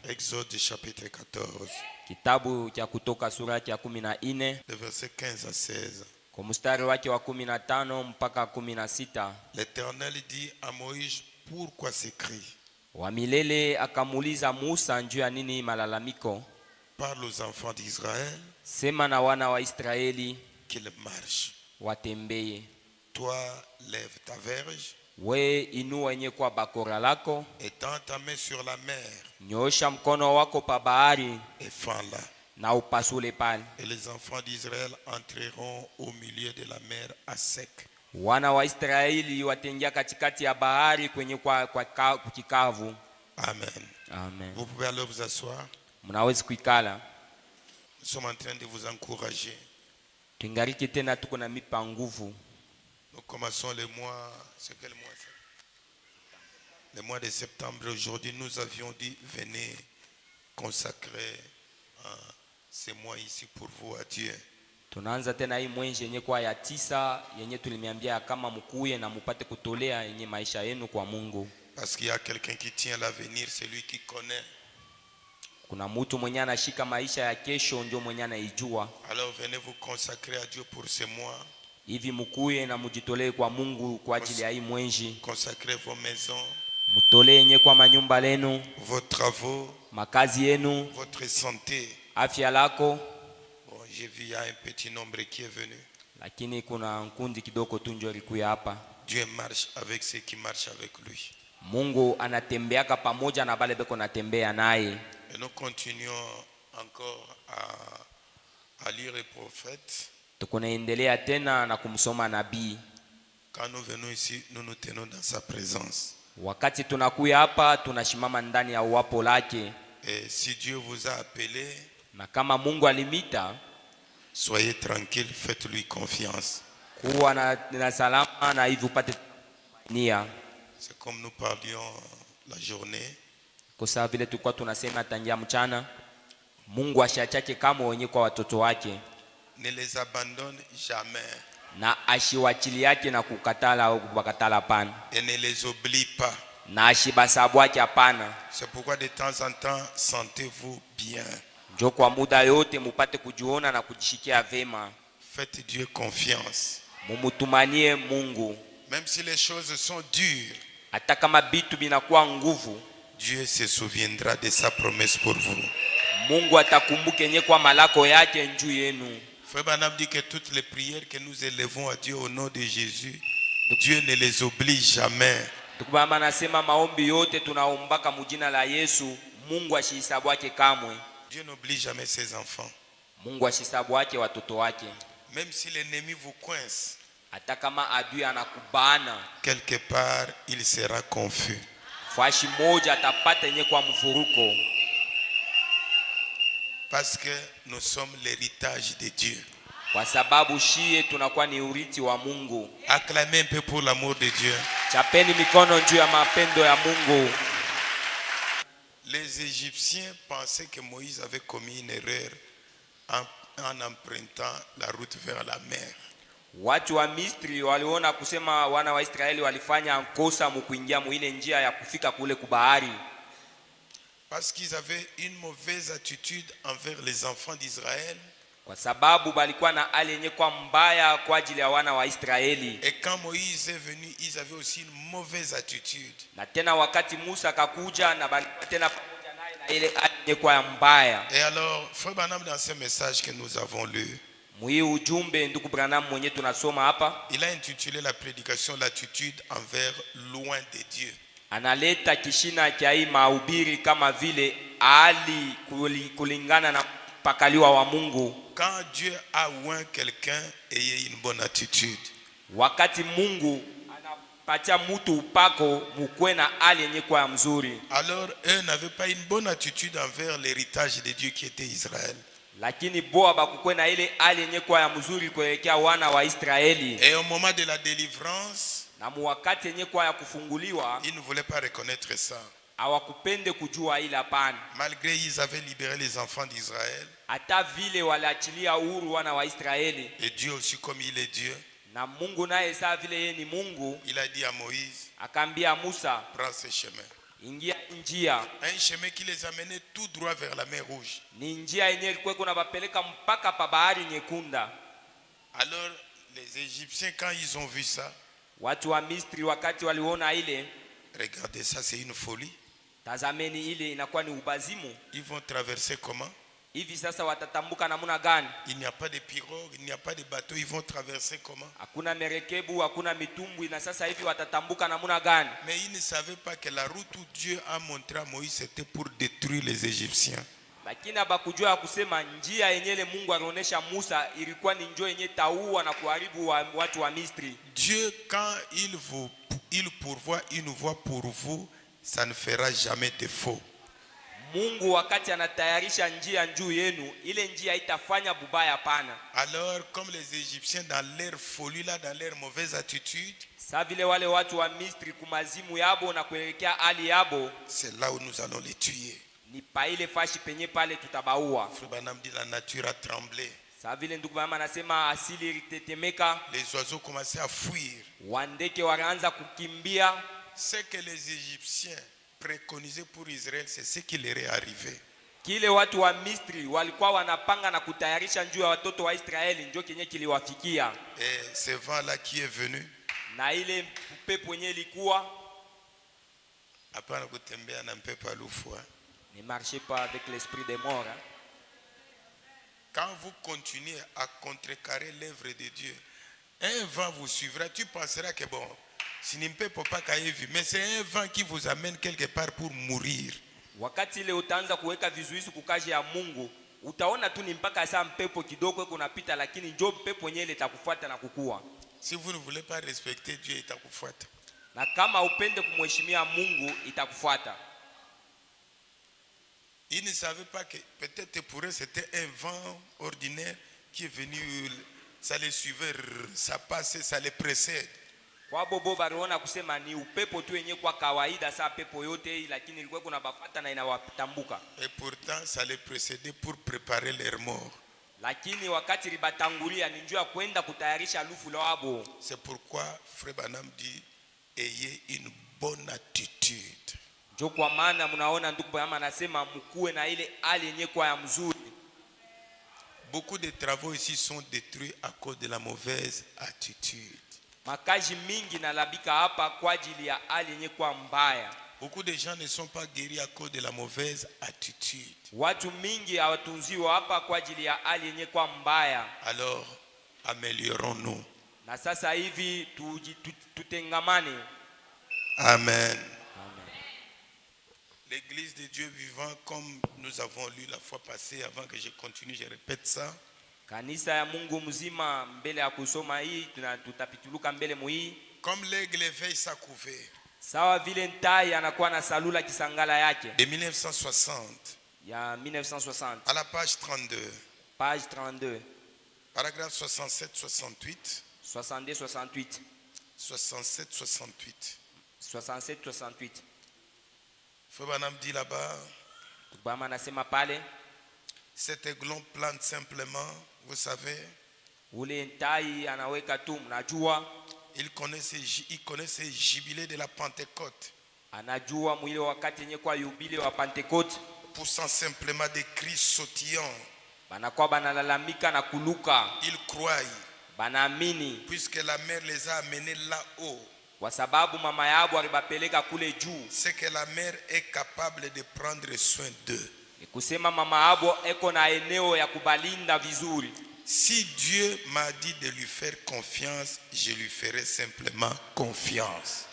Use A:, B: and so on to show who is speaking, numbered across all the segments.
A: Exode chapitre 14.
B: Kitabu cha Kutoka sura ya 14,
A: le verset 15 à 16.
B: kwa mstari wake wa 15 mpaka 16.
A: L'Éternel dit à Moïse, pourquoi ces cris?
B: Wa milele akamuuliza Musa njuu ya nini malalamiko?
A: Parle aux enfants d'Israël
B: Sema na wana wa Israeli
A: qu'ils marchent.
B: watembeye.
A: Toi, lève ta verge
B: We inua yenye kwa bakora lako,
A: et tends ta main sur la mer
B: nyosha mkono wako pa bahari
A: et fends-la.
B: na upasule pale.
A: Et les enfants d'Israël entreront au milieu de la mer à sec.
B: Wana wa Israeli wataingia katikati ya bahari kwenye kwa kikavu.
A: Amen.
B: Amen.
A: Vous pouvez alors vous asseoir.
B: Mnaweza kuikala.
A: Nous sommes en train de vous encourager.
B: Tungariki tena tuko na mipa nguvu.
A: Nous commençons le mois, c'est quel mois ça? Le mois de septembre. Aujourd'hui, nous avions dit, venez consacrer ces mois ici pour vous à Dieu.
B: Tunaanza tena hii mwezi yenye kwa ya 9 yenye tulimiambia kama mkuye na mupate kutolea yenye maisha yenu kwa Mungu.
A: Parce qu'il y a quelqu'un qui tient l'avenir, c'est lui qui connaît.
B: Kuna mtu mwenye anashika maisha ya kesho, ndio mwenye anaijua.
A: Alors venez vous consacrer à Dieu pour ces mois.
B: Hivi mkuye na mujitolee kwa Mungu kwa ajili ya hii mwezi.
A: Consacrez vos maisons,
B: Mutolee yenye kwa manyumba lenu,
A: vos travaux,
B: makazi yenu,
A: votre santé.
B: afya lako.
A: Bon, j'ai vu il y a un petit nombre qui est venu.
B: Lakini kuna nkundi kidogo tu ndio likuya hapa.
A: Dieu marche avec ceux qui marchent avec lui.
B: Mungu anatembeaka pamoja na bale beko natembea naye.
A: Et nous continuons encore à lire les prophètes.
B: Tukunaendelea tena na kumsoma nabii.
A: Quand nous venons ici, nous nous tenons dans sa présence.
B: Wakati tunakuya hapa tunashimama ndani ya uwapo lake.
A: Et si Dieu vous a appelé,
B: Na kama Mungu alimita,
A: soyez tranquille, faites-lui confiance.
B: kuwa na salama na hivi upate nia.
A: C'est comme nous parlions la journée.
B: Kwa sababu vile tulikuwa tunasema tangia mchana, Mungu ashiachake kama wenye kwa watoto wake.
A: Ne les abandonne jamais.
B: Na ashiwachili yake na kukatala au kubakatala pana.
A: Et ne les oublie pas.
B: Na ashibasabu wake hapana.
A: C'est pourquoi de temps en temps, sentez-vous bien.
B: Njo kwa muda yote mupate kujiona na kujishikia vema.
A: Faites Dieu confiance.
B: Mumutumanie Mungu.
A: Même si les choses sont dures,
B: Hata kama bitu binakuwa nguvu,
A: Dieu se souviendra de sa promesse pour vous.
B: Mungu atakumbuke yenye kwa malako yake njuu yenu.
A: Frère Branham dit que toutes les prières que nous élevons à Dieu au nom de Jésus, Dieu ne les oublie jamais.
B: Tukubamba anasema maombi yote tunaombaka mujina la Yesu, Mungu ashihisabu wake kamwe.
A: Dieu n'oublie jamais ses enfants.
B: Mungu ashihisabu wake watoto wake.
A: Même si l'ennemi vous coince,
B: Hata kama adui anakubana,
A: quelque part, il sera confus.
B: fashi moja atapata yenye kwa mfuruko.
A: Parce que nous sommes l'héritage de Dieu.
B: Kwa sababu shie tunakuwa ni urithi wa Mungu.
A: Acclamez un peu pour l'amour de Dieu.
B: Chapeni mikono juu ya mapendo ya Mungu.
A: Les Égyptiens pensaient que Moïse avait commis une erreur en empruntant la route vers la mer.
B: Watu wa Misri waliona kusema wana wa Israeli walifanya kosa mkuingia muile njia ya kufika kule kubahari.
A: Parce qu'ils avaient une mauvaise attitude envers les enfants d'Israël.
B: Kwa sababu balikuwa na hali yenye kwa mbaya kwa ajili ya wana wa Israeli.
A: Et quand Moïse est venu, ils avaient aussi une mauvaise attitude.
B: Na tena wakati Musa akakuja na balikuwa tena pamoja naye na ile hali yenye kwa mbaya.
A: Et alors, Frère Branham, dans ce message que nous avons lu,
B: Mwi ujumbe ndugu Branham mwenye tunasoma hapa,
A: il a intitulé la prédication l'attitude envers loin de Dieu.
B: analeta kishina cha hii mahubiri kama vile hali kulingana na pakaliwa wa Mungu.
A: Quand Dieu a oint quelqu'un, ayez une bonne attitude.
B: Wakati Mungu anapatia mtu upako, mukwe na hali yenye kwa mzuri.
A: Alors, eux n'avaient pas une bonne attitude envers l'héritage de Dieu qui était Israël.
B: Lakini boa bakukwe na ile hali yenye kwa ya mzuri kuelekea wana wa Israeli.
A: Et au moment de la délivrance,
B: Na wakati yenye kwa ya kufunguliwa,
A: ils ne voulaient pas reconnaître ça.
B: hawakupende kujua ila pana.
A: Malgré ils avaient libéré les enfants d'Israël.
B: Hata vile waliachilia uhuru wana wa Israeli.
A: Et Dieu aussi, comme il est Dieu,
B: Na Mungu naye saa vile yeye ni Mungu,
A: il a dit à Moïse,
B: akaambia Musa,
A: prends ce chemin.
B: ingia njia.
A: Un chemin qui les amenait tout droit vers la mer Rouge.
B: Ni njia yenyewe ilikuwa kunabapeleka mpaka pa bahari Nyekunda.
A: Alors les Égyptiens, quand ils ont vu ça,
B: Watu wa Misri wakati waliona ile,
A: regardez ça, c'est une folie.
B: tazameni ile inakuwa ni ubazimu.
A: Ils vont traverser comment?
B: Hivi sasa watatambuka namna gani?
A: Il n'y a pas de pirogue, il n'y a pas de bateau, ils vont traverser comment?
B: Hakuna merekebu, hakuna mitumbwi, na sasa hivi watatambuka namna gani?
A: Mais ils ne savaient pas que la route où Dieu a montré à Moïse, c'était pour détruire les Égyptiens.
B: Lakini abakujua kusema njia yenyewe Mungu alionyesha Musa ilikuwa ni njia yenye taua na kuharibu watu wa Misri.
A: Dieu, quand il pourvoit une voie pour vous, ça ne fera jamais défaut.
B: Mungu wakati anatayarisha njia juu yenu, ile njia itafanya bubaya pana.
A: Alors, comme les Égyptiens dans leur folie là, dans leur mauvaise attitude,
B: Sa vile wale watu wa Misri kumazimu yabo na kuelekea hali yabo,
A: c'est là où nous allons les tuer.
B: ni pa ile fashi penye pale tutabaua.
A: Frère Branham dit la nature a tremblé.
B: Sa vile ndugu mama anasema asili ilitetemeka,
A: Les oiseaux commençaient à fuir.
B: wandeke wanaanza kukimbia.
A: Ce que les Égyptiens préconisaient pour Israël, c'est ce qui leur est arrivé.
B: Kile watu wa Misri walikuwa wanapanga na kutayarisha njuu ya watoto wa Israeli njoo kenye kiliwafikia.
A: Et ce vent-là qui est venu,
B: Na ile pepo yenye ilikuwa,
A: hapana kutembea na mpepo alufu.
B: ne marchez pas avec l'esprit des morts.
A: Quand vous continuez à contrecarrer l'œuvre de Dieu, un vent vous suivra. Tu penseras que bon, si ni mpepo pas kaevi, mais c'est un vent qui vous amène quelque part pour mourir.
B: Wakati ile utaanza kuweka vizuizi kukaje ya Mungu, utaona tu ni mpaka saa mpepo kidogo kunapita, lakini njoo mpepo yenyewe itakufuata na kukua.
A: Si vous ne voulez pas respecter Dieu, itakufuata.
B: Na kama upende kumheshimia Mungu itakufuata.
A: Ils ne savaient pas que peut-être pour eux c'était un vent ordinaire qui est venu, ça les suivait, ça passait, ça les précède.
B: Kwa bobo baliona kusema ni upepo tu yenyewe kwa kawaida saa pepo yote hii, lakini ilikuwa kuna bafuata na inawatambuka.
A: Et pourtant ça les précédait pour préparer leur mort.
B: Lakini wakati libatangulia ni njoo kwenda kutayarisha lufu lwabo.
A: C'est pourquoi Frère Branham dit ayez une bonne attitude.
B: Njoo kwa maana mnaona ndugu Branham anasema mkuwe na ile hali yenyewe kwa ya mzuri.
A: Beaucoup de travaux ici sont détruits à cause de la mauvaise attitude.
B: Makazi mingi na labika hapa kwa ajili ya hali yenyewe kwa mbaya.
A: Beaucoup de gens ne sont pas guéris à cause de la mauvaise attitude.
B: Watu mingi hawatunziwa hapa kwa ajili ya hali yenyewe kwa mbaya.
A: Alors, améliorons-nous.
B: Na sasa hivi tutengamane.
A: Amen. L'église de Dieu vivant, comme nous avons lu la fois passée, avant que je continue, je répète ça.
B: Kanisa ya Mungu mzima mbele ya kusoma hii tutapituluka mbele muhii.
A: Comme l'aigle veille sa couvée.
B: Sawa vile ntai anakuwa na salula kisangala yake.
A: De 1960.
B: Ya 1960.
A: À la page 32.
B: Page 32.
A: Paragraphe 67-68.
B: 62-68.
A: 67-68.
B: 67-68.
A: Frère Branham dit là-bas.
B: Bama anasema pale.
A: Cet aiglon plante simplement, vous savez.
B: Ule ntai anaweka tu mnajua.
A: Il connaît ce jubilé de la Pentecôte.
B: Anajua mwile wakati yenye kwa yubile wa Pentecote.
A: Poussant simplement des cris sautillants.
B: Banakuwa banalalamika na kuluka.
A: Ils croient.
B: Banaamini.
A: Puisque la mère les a amenés là-haut.
B: Kwa sababu mama yabo alibapeleka kule juu.
A: C'est que la mère est capable de prendre soin d'eux.
B: Kusema mama abo eko na eneo ya kubalinda vizuri.
A: Si Dieu m'a dit de lui faire confiance, je lui ferai simplement confiance.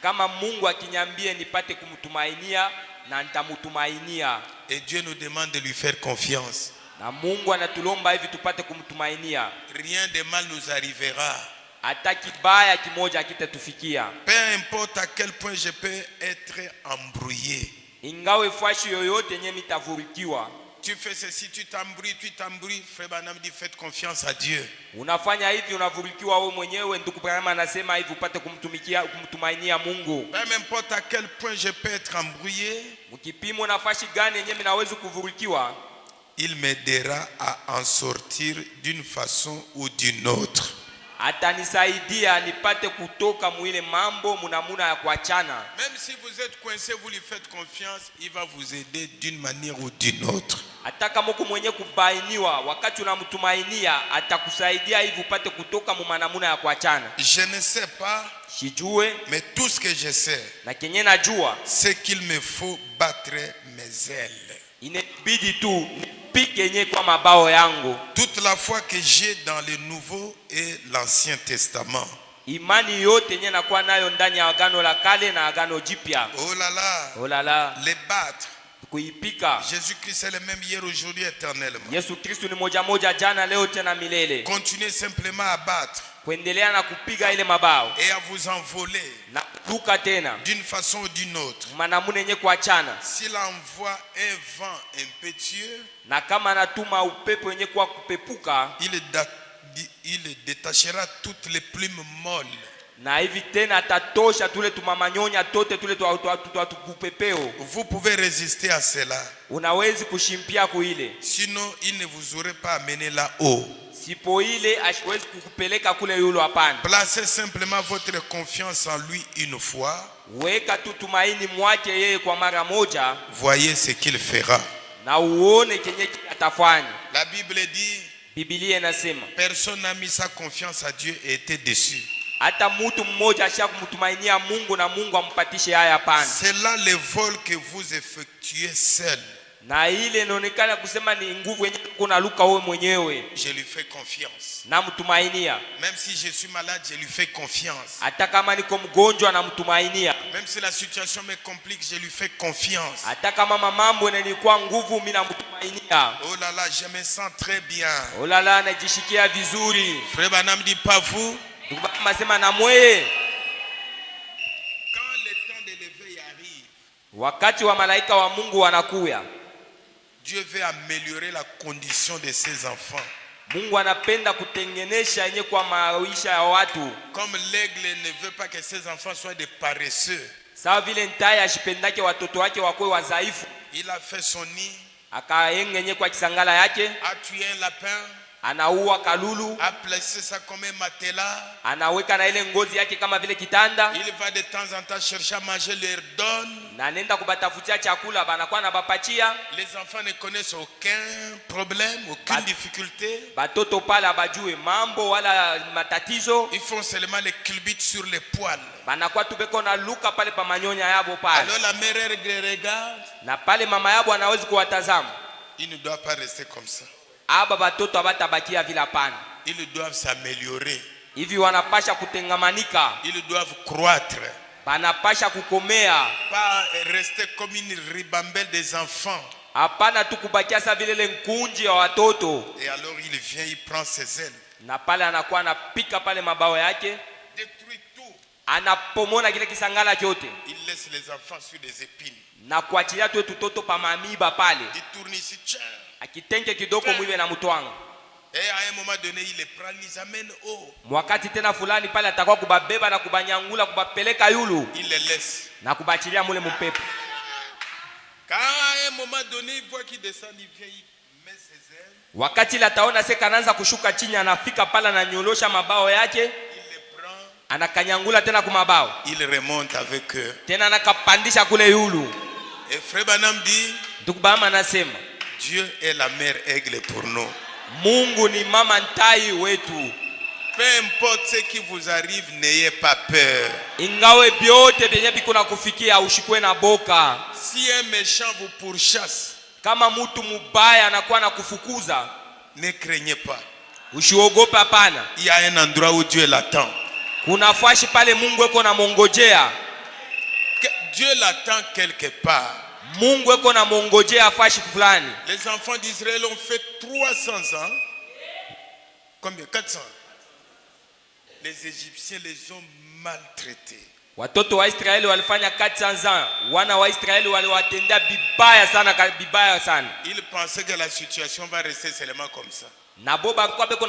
B: Kama Mungu akinyambie nipate kumtumainia na nitamtumainia.
A: Et Dieu nous demande de lui faire confiance.
B: Na Mungu anatulomba hivi tupate kumtumainia.
A: Rien de mal nous arrivera.
B: Hata kibaya kimoja kitatufikia.
A: Peu importe à quel point je peux être embrouillé.
B: Ingawe fashi yoyote yenye mitavurikiwa.
A: Tu fais ceci, tu t'embrouilles. Frère Branham dit faites confiance à Dieu.
B: Unafanya hivi unavurikiwa wewe mwenyewe. Ndugu Branham anasema hivi upate kumtumainia Mungu.
A: Peu importe à quel point je peux être embrouillé.
B: Mkipimo na fashi gani yenye minaweza kuvurikiwa.
A: Il m'aidera à en sortir d'une façon ou d'une autre.
B: atanisaidia nipate kutoka mwile mambo munamuna ya kuachana.
A: Même si vous êtes coincé, vous lui faites confiance, il va vous aider d'une manière ou d'une autre.
B: Hata kama uko mwenye kubainiwa, wakati unamtumainia atakusaidia hivi upate kutoka mumanamuna ya kuachana.
A: Je ne sais pas,
B: Sijue,
A: mais tout ce que je sais,
B: na kenye najua,
A: c'est qu'il me faut battre mes ailes.
B: inabidi tu nipike yenye kwa mabao yangu.
A: Toute la foi que j'ai dans le Nouveau et l'Ancien Testament.
B: Imani yote yenye nakuwa nayo ndani ya Agano la Kale na Agano Jipya.
A: Oh là là,
B: Oh la la,
A: les battre.
B: kuipika.
A: Jésus-Christ est le même hier, aujourd'hui, éternellement.
B: Yesu Kristo ni moja moja, jana leo tena milele.
A: Continuez simplement à battre
B: Kuendelea na kupiga ile mabao
A: et à vous envoler
B: na kuruka tena
A: d'une façon ou d'une autre.
B: manamuna yenye kuachana.
A: S'il envoie un vent impétueux,
B: Na kama anatuma upepo yenye kwa kupepuka,
A: il détachera toutes les plumes molles.
B: na hivi tena atatosha tule tumamanyonya tote tule tupepeo.
A: Vous pouvez résister à cela.
B: Unawezi kushimpia kuile.
A: Sinon, il ne vous aurait pas amené là-haut.
B: Sipo ile asiwezi kukupeleka kule yulo, hapana.
A: Placez simplement votre confiance en lui une fois.
B: Weka tu tumaini mwake yeye kwa mara moja,
A: Voyez ce qu'il fera.
B: na uone kenye atafanya.
A: La Bible dit,
B: Biblia inasema
A: personne n'a mis sa confiance à Dieu et était déçu.
B: hata mtu mmoja asha kumtumainia Mungu na Mungu ampatishe haya, hapana.
A: C'est là le vol que vous effectuez seul.
B: Na ile inaonekana kusema ni nguvu yenye kuna luka wewe mwenyewe.
A: Je lui fais confiance.
B: Na mtumainia.
A: Même si je suis malade, je lui fais confiance.
B: Hata kama niko mgonjwa na mtumainia.
A: Même si la situation me complique, je lui fais confiance.
B: Hata kama mambo yananikuwa nguvu, mimi namtumainia.
A: Oh là là, je me sens très bien.
B: Oh là là, najishikia vizuri.
A: Frère Branham dit pas vous.
B: Nasema na mweye.
A: Quand le temps de l'éveil arrive,
B: wakati wa malaika wa Mungu wanakuya,
A: Dieu veut améliorer la condition de ses enfants.
B: Mungu anapenda kutengenesha yenye kwa maisha ya watu.
A: Comme l'aigle ne veut pas que ses enfants soient des paresseux.
B: Sawa vile ntai ashipendake watoto wake wakoe wazaifu.
A: Il a fait son nid.
B: Akaengenye kwa kisangala yake.
A: A tué un lapin.
B: Anaua kalulu.
A: A placé ça comme un matelas.
B: Anaweka na ile ngozi yake kama vile kitanda.
A: Il va de temps en temps chercher à manger, leur donne.
B: Na nenda kubatafutia chakula, banakuwa na bapatia.
A: Les enfants ne connaissent aucun problème, aucune difficulté.
B: Batoto pala bajue mambo wala matatizo.
A: Ils font seulement les culbutes sur les poils.
B: Banakuwa tubeko na luka pale pa manyonya yabo pale.
A: Alors la mère regarde.
B: Na pale mama yabo anawezi kuwatazama.
A: Il ne doit pas rester comme ça.
B: Aba batoto abatabakia vile pana.
A: Ils doivent s'améliorer.
B: Hivi wanapasha kutengamanika.
A: Ils doivent croître.
B: Banapasha kukomea.
A: Pas rester comme une ribambelle des enfants.
B: Hapana tu kubakia sa vile ile nkunji ya watoto.
A: Et alors il vient, il prend ses ailes.
B: Na pale anakuwa anapika pale mabao yake.
A: Détruit tout.
B: Anapomona kile kisangala kyote.
A: Il laisse les enfants sur des épines.
B: Na kuachilia tu tutoto pa mamiba pale.
A: Il tourne ici, tiens.
B: Akitenke kidogo mwiwe na mtwanga.
A: Et à un moment donné, il les prend, il les amène haut.
B: Mwakati tena fulani pale atakuwa kubabeba na kubanyangula kubapeleka yulu.
A: Il les laisse.
B: Na kubachilia mule mpepo.
A: Quand à un moment donné, il voit qu'il descend, il vient, il met ses ailes.
B: Wakati la taona seka anaanza kushuka chini, anafika pala na nyolosha mabao yake.
A: Il les prend.
B: Anakanyangula tena kumabao.
A: Il remonte avec eux.
B: Tena anakapandisha kule yulu.
A: Et Frère Branham dit,
B: Tukubama anasema
A: Dieu est la mère aigle pour nous.
B: Mungu ni mama ntai wetu.
A: Peu importe ce qui vous arrive, n'ayez pas peur.
B: Ingawe biote benye biko na kufikia ushikwe na boka.
A: Si un méchant vous pourchasse,
B: Kama mtu mubaya anakuwa na kufukuza,
A: ne craignez pas.
B: usiogope hapana.
A: Il y a un endroit où Dieu l'attend.
B: Kuna fashi pale Mungu eko na mongojea.
A: Dieu l'attend quelque part.
B: Mungu eko na mongojea fashi fulani.
A: Les enfants d'Israël ont fait 300 ans. Combien? 400. Les Égyptiens les ont maltraités.
B: Watoto wa Israeli walifanya 400 ans. Wana wa Israeli waliwatendea bibaya sana.
A: Ils pensaient que la situation va rester seulement comme ça.
B: Na boba kwa beko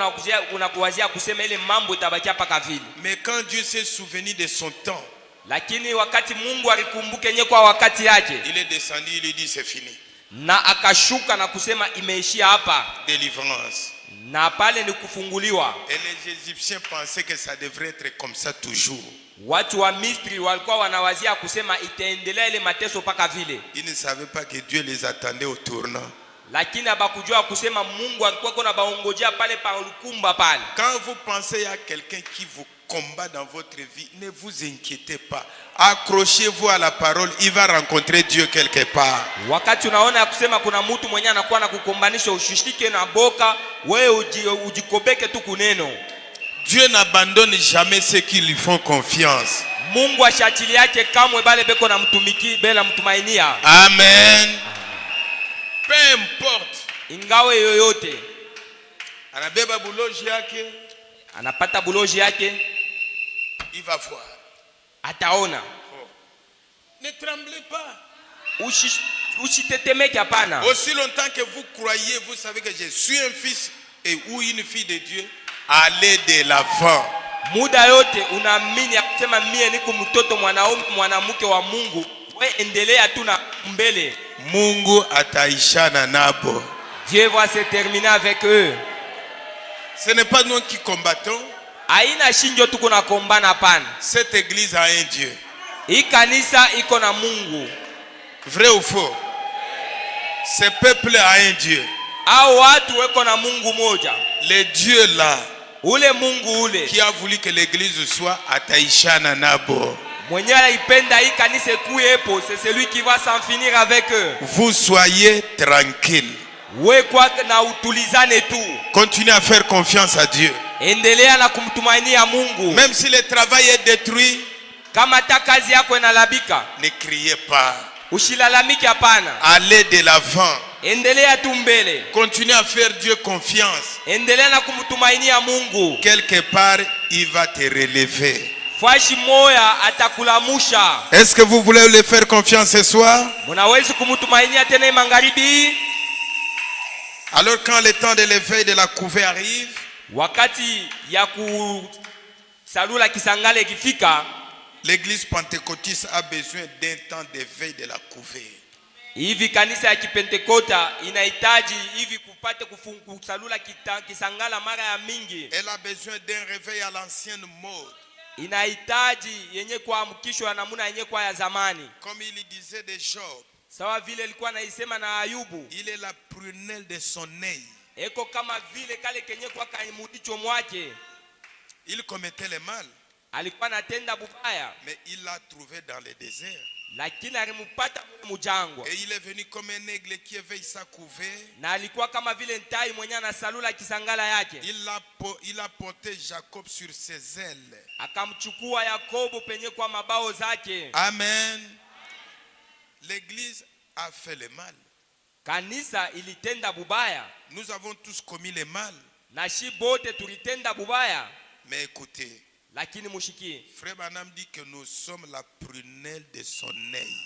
B: na kuwazia kusema ile mambo itabakia paka vile.
A: Mais quand Dieu s'est souvenu de son temps,
B: lakini wakati Mungu alikumbuka yenyewe kwa wakati yake,
A: il est descendu, il dit c'est fini.
B: na akashuka na kusema imeishia hapa.
A: Délivrance.
B: na pale ni kufunguliwa.
A: Et les Égyptiens pensaient que ça devrait être comme ça toujours.
B: Watu wa Misri walikuwa wanawazia kusema itaendelea ile mateso paka vile.
A: Ils ne savaient pas que Dieu les attendait au tournant.
B: Lakini abakujua kusema Mungu alikuwa kuna baongojea pale pa lukumba pale.
A: Quand vous pensez à quelqu'un qui vous combat dans votre vie, ne vous inquiétez pas. Accrochez-vous à la parole, il va rencontrer Dieu quelque part.
B: Wakati unaona kusema kuna mtu mwenye anakuwa na kukombanisha, ushishike na boka, wewe ujikobeke tu kuneno.
A: Dieu n'abandonne jamais ceux qui lui font confiance.
B: Mungu ashachili yake kamwe bale beko na mtumiki bela mtumainia.
A: Amen. Peu importe.
B: Ingawe yoyote.
A: Anabeba buloji yake.
B: Anapata buloji yake.
A: Il va voir.
B: Ataona.
A: Oh. Ne tremblez pas.
B: Usitetemeke hapana.
A: Aussi longtemps que vous croyez, vous savez que je suis un fils et ou une fille de Dieu, allez de l'avant.
B: Muda yote unaamini kusema mie niko mtoto mwanaume mwanamke wa Mungu, we endelea tu na mbele.
A: Mungu ataishana nabo.
B: Dieu va se terminer avec eux.
A: Ce n'est pas nous qui combattons.
B: Haina shinjo tuko na kombana hapana.
A: Cette église a un Dieu.
B: Hii kanisa iko na Mungu.
A: Vrai ou faux? Ce peuple a un Dieu.
B: Hao watu weko na Mungu moja.
A: Le Dieu là,
B: ule Mungu ule
A: qui a voulu que l'église soit ataishana nabo.
B: Mwenye anaipenda hii kanisa kuepo, c'est celui qui va s'en finir avec eux.
A: Vous soyez tranquille.
B: We kwa na utulizane tu.
A: Continuez à faire confiance à Dieu.
B: Endelea na kumtumainia Mungu.
A: Même si le travail est détruit,
B: kama ta kazi yako inalabika,
A: ne criez pas.
B: Usilalamike hapana.
A: Allez de l'avant.
B: Endelea tu mbele.
A: Continuez à faire Dieu confiance.
B: Endelea na kumtumainia Mungu.
A: Quelque part, il va te relever.
B: Fashi moya atakulamusha.
A: Est-ce que vous voulez le faire confiance ce soir?
B: Munawezi kumtumainia tena magharibi?
A: Alors quand le temps de l'éveil de la couvée arrive,
B: wakati ya kusalula kisangale ikifika,
A: l'église pentecôtiste a besoin d'un temps d'éveil de la couvée.
B: Hivi kanisa ya Kipentekota inahitaji hivi kupate kusalula kisangala mara ya mingi.
A: Elle a besoin d'un réveil à l'ancienne mode.
B: Inahitaji yenye kuamkishwa na namna yenye kwa ya zamani.
A: Comme il disait de Job.
B: Sawa vile alikuwa anaisema na Ayubu.
A: Il est la prunelle de son œil.
B: Eko kama vile kale kenye kwa kaimudicho mwake.
A: Il commettait le mal.
B: Alikuwa anatenda bubaya.
A: Mais il l'a trouvé dans le désert.
B: Lakini alimupata mujangwa.
A: Et il est venu comme un aigle qui éveille sa couvée.
B: Na alikuwa kama vile ntai mwenye anasalula kisangala yake.
A: Il a porté Jacob sur ses ailes.
B: Akamchukua Yakobo penye kwa mabao zake.
A: Amen. L'église a fait le mal.
B: Kanisa ilitenda bubaya.
A: Nous avons tous commis le mal.
B: Na shi bote tulitenda bubaya.
A: Mais écoutez.
B: Lakini mushikie.
A: Frère Branham dit que nous sommes la prunelle de son œil.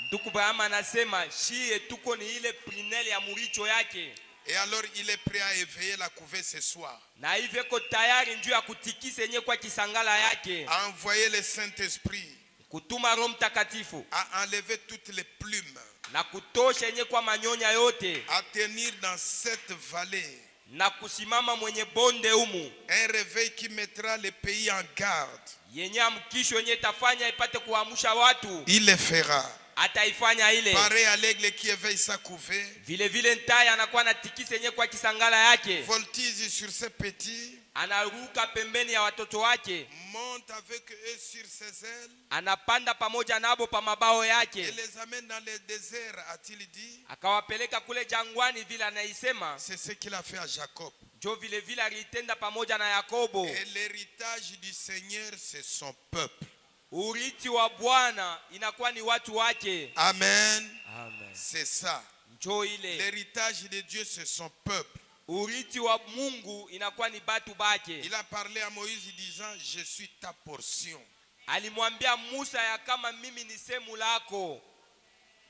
B: Ndugu Branham anasema shie tuko ni ile prunelle ya muricho yake.
A: Et alors il est prêt à éveiller la couvée ce soir.
B: Na hivyo ko tayari njoo ya kutikisa yenye kwa kisangala yake.
A: À envoyer le Saint-Esprit.
B: Kutuma Roho Mtakatifu.
A: À enlever toutes les plumes.
B: Na kutosha yenye kwa manyonya yote.
A: À tenir dans cette vallée.
B: Na kusimama mwenye bonde humu.
A: Un réveil qui mettra le pays en garde.
B: Yenye amkisho yenye tafanya ipate kuamsha watu.
A: Il le fera.
B: Ataifanya ile.
A: Pareil à l'aigle qui éveille sa couvée.
B: Vile vile ntai anakuwa anatikisa yenye kwa kisangala yake.
A: Voltige sur ses petits.
B: Anaruka pembeni ya watoto wake.
A: Monte avec eux sur ses ailes.
B: Anapanda pamoja nabo pa mabao yake.
A: Et les amène dans le désert, a-t-il dit?
B: Akawapeleka kule jangwani vile anaisema.
A: C'est ce qu'il a fait à Jacob.
B: Jo vile vile alitenda pamoja na Yakobo.
A: Et l'héritage du Seigneur, c'est son peuple.
B: Urithi wa Bwana inakuwa ni watu wake.
A: Amen.
B: Amen.
A: C'est ça.
B: Njoo ile.
A: L'héritage de Dieu, c'est son peuple.
B: Urithi wa Mungu inakuwa ni batu bake.
A: Il a parlé à Moïse disant, je suis ta portion.
B: Alimwambia Musa ya kama mimi ni sehemu lako.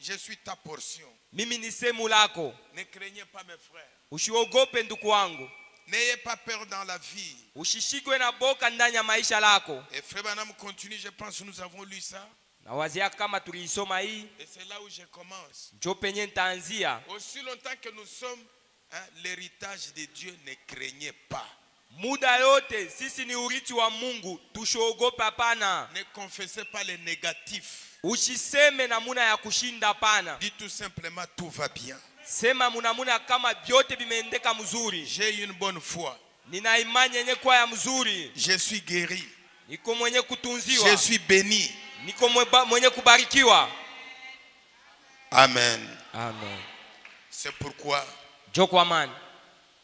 A: Je suis ta portion.
B: Mimi ni sehemu lako.
A: Ne craignez pas mes frères.
B: Usiogope ndugu wangu.
A: N'ayez pas peur dans la vie.
B: Ushishikwe na boka ndani ya maisha lako.
A: Et Frère Branham continue, je pense que nous avons lu ça.
B: Na wazia kama tuliisoma hii.
A: Et c'est là où je commence.
B: Njoo penye nitaanzia.
A: Aussi longtemps que nous sommes Hein, l'héritage de Dieu ne craignez pas.
B: Muda yote sisi ni urithi wa Mungu, tusiogope hapana.
A: Ne confessez pas les négatifs.
B: Usiseme namuna ya kushinda hapana.
A: Dis tout simplement tout va bien.
B: Sema munamuna kama vyote vimeendeka mzuri.
A: J'ai une bonne foi.
B: Nina imani yenye kwa ya mzuri.
A: Je suis guéri.
B: Niko mwenye kutunziwa.
A: Je suis béni.
B: Niko mwenye kubarikiwa.
A: Amen.
B: Amen.
A: C'est pourquoi
B: Jokwaman,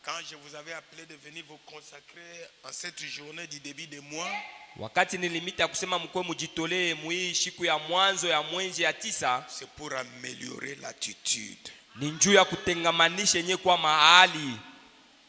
A: quand je vous avais appelé de venir vous consacrer en cette journée du début de mois,
B: wakati nilimita kusema mkwe mujitolee muhii siku ya mwanzo ya mwezi ya 9,
A: c'est pour améliorer l'attitude.
B: ni njuu ya kutengamanisha yenye kwa mahali.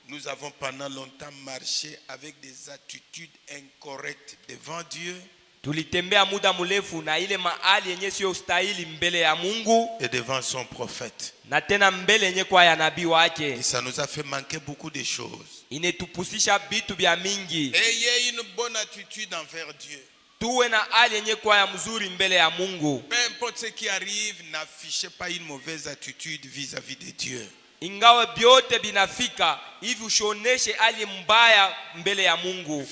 A: Nous avons pendant longtemps marché avec des attitudes incorrectes devant Dieu.
B: Tulitembea muda mrefu na ile mahali yenye sio ustahili mbele ya Mungu
A: et devant son prophète.
B: na tena mbele yenye kwa ya nabii wake.
A: Et ça nous a fait manquer beaucoup de choses.
B: Inetupusisha vitu vya mingi.
A: Ayez une bonne attitude envers Dieu.
B: Tuwe na hali yenye kwa ya mzuri mbele ya Mungu.
A: Peu importe ce qui arrive, n'affichez pas une mauvaise attitude vis-à-vis de Dieu.
B: Ingawa vyote binafika, hivi ushoneshe hali mbaya mbele ya Mungu.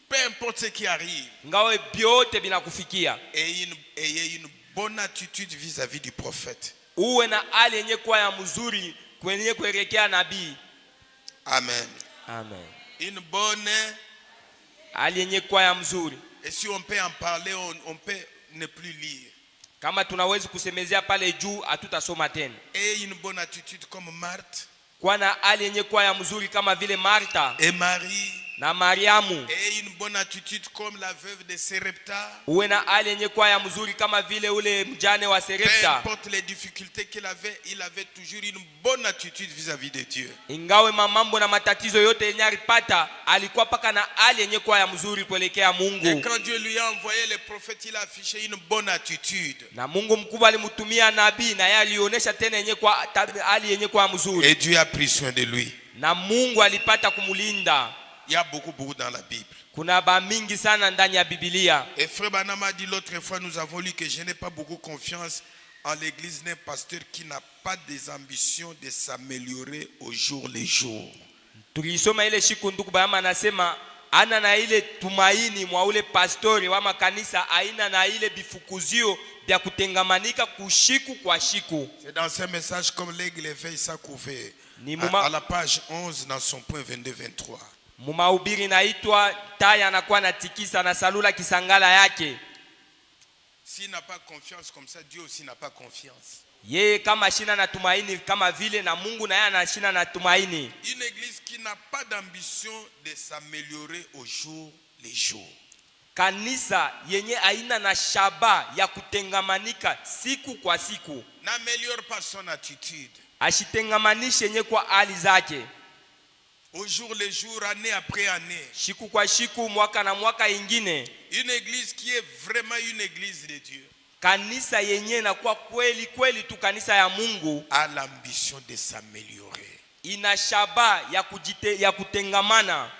A: Peu importe ce qui arrive,
B: ingawa vyote binakufikia,
A: ayez une bonne attitude vis-à-vis du prophète.
B: Uwe na hali yenye kwa ya mzuri kwenye kuelekea nabii.
A: Amen.
B: Amen.
A: Une bonne
B: hali yenye kwa ya mzuri.
A: Et si on peut en parler, on peut ne plus lire.
B: Kama tunaweza kusemezea pale juu hatutasoma tena.
A: Et une bonne attitude comme Marthe.
B: Kwa na hali yenye kwa ya mzuri kama vile Martha
A: et Marie.
B: na Mariamu.
A: Et une bonne attitude comme la veuve de Serepta.
B: Uwe na hali yenye kwa ya mzuri kama vile ule mjane wa Serepta.
A: Peu importe les difficultés qu'il avait, il avait toujours une bonne attitude vis-à-vis de Dieu.
B: Ingawe mambo na matatizo yote yenye alipata, alikuwa paka na hali yenye kwa ya mzuri kuelekea Mungu.
A: Et quand Dieu lui a envoyé les prophètes, il a affiché une bonne attitude.
B: Na Mungu mkubwa alimtumia nabii na yeye alionyesha tena yenye kwa hali yenye kwa mzuri.
A: Et Dieu a pris soin de lui.
B: Na Mungu alipata kumulinda.
A: Il y a beaucoup dans la Bible.
B: Kuna ba mingi sana ndani ya Biblia.
A: Et Frère Branham a dit l'autre fois, nous avons lu que je n'ai pas beaucoup confiance en l'église d'un pasteur qui n'a pas des ambitions de s'améliorer au jour le jour.
B: Tulisoma ile siku ndugu Branham anasema ana na ile tumaini mwa ule pastori wa makanisa, aina na ile bifukuzio vya kutengamanika kushiku kwa shiku.
A: C'est dans ce message comme l'aigle éveille sa couvée. À la page 11 dans son point 22-23.
B: Mumahubiri naitwa taya anakuwa natikisa na salula kisangala yake.
A: S'il n'a pas confiance comme ça, Dieu aussi n'a pas confiance.
B: Yeye kama shina na tumaini kama vile na Mungu na yeye anashina na tumaini.
A: Une église qui n'a pas d'ambition de s'améliorer au jour le jour.
B: Kanisa yenye aina na shaba ya kutengamanika siku kwa siku.
A: N'améliore pas son attitude.
B: Ashitengamanishe yenye kwa hali zake.
A: Au jour le jour, année après année.
B: Shiku kwa shiku, mwaka na mwaka ingine.
A: Une église qui est vraiment une église de Dieu.
B: Kanisa yenye na kwa kweli kweli tu kanisa ya Mungu
A: a l'ambition de s'améliorer.
B: Ina shaba ya kutengamana.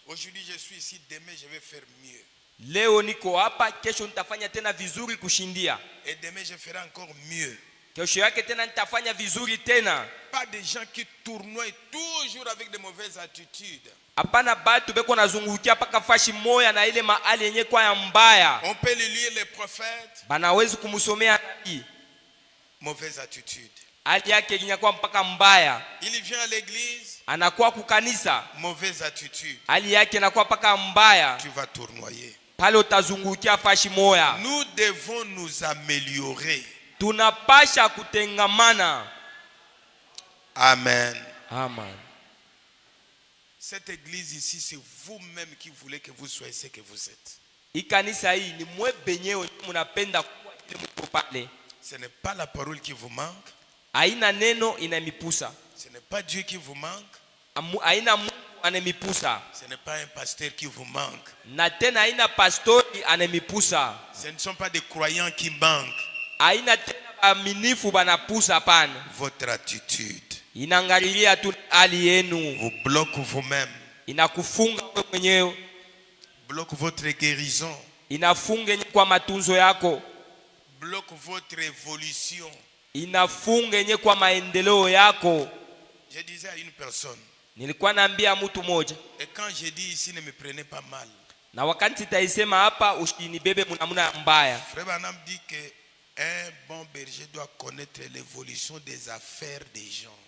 A: Aujourd'hui je suis ici, demain je vais faire mieux.
B: Leo niko hapa, kesho nitafanya tena vizuri kushindia.
A: Et demain je ferai encore mieux.
B: Kesho yake tena nitafanya vizuri tena.
A: Pas des gens qui tournoient toujours avec de mauvaises attitudes.
B: Hapana batu beko nazungukia paka fashi moya na ile mahali yenye kwa ya mbaya.
A: On peut lire les prophètes.
B: Banawezi kumusomea nabii.
A: Mauvaise attitude.
B: Hali yake inakuwa mpaka mbaya.
A: Il vient à l'église.
B: Anakuwa kukanisa.
A: Mauvaise attitude.
B: Hali yake inakuwa paka mbaya.
A: Tu vas tournoyer.
B: Pale utazungukia fashi moya.
A: Nous devons nous améliorer.
B: Tunapasha kutengamana.
A: Amen.
B: Amen.
A: Cette église ici, c'est vous-même qui voulez que vous soyez ce que vous êtes.
B: Ikanisa hii ni mwe benyewe munapenda kuwa ile mko pale.
A: Ce n'est pas la parole qui vous manque.
B: Haina neno inamipusa.
A: Ce n'est pas Dieu qui vous manque.
B: Haina Mungu anemipusa.
A: Ce n'est pas un pasteur qui vous manque.
B: Na tena haina pastori anemipusa.
A: Ce ne sont pas des croyants qui manquent.
B: Haina tena waaminifu banapusa pana.
A: Votre attitude.
B: Inangalilia tu hali yenu.
A: Vous bloque vous-même.
B: Inakufunga wewe mwenyewe.
A: Bloque votre guérison.
B: Inafunga kwa matunzo yako.
A: Bloque votre évolution.
B: Inafunga kwa maendeleo yako.
A: Je disais à une personne,
B: nilikuwa naambia mtu moja,
A: et quand je dis ici, ne me prenez pas mal.
B: na wakati taisema hapa usinibebe mnamuna mbaya.
A: Frère Branham dit que un bon berger doit connaître l'évolution des affaires des gens.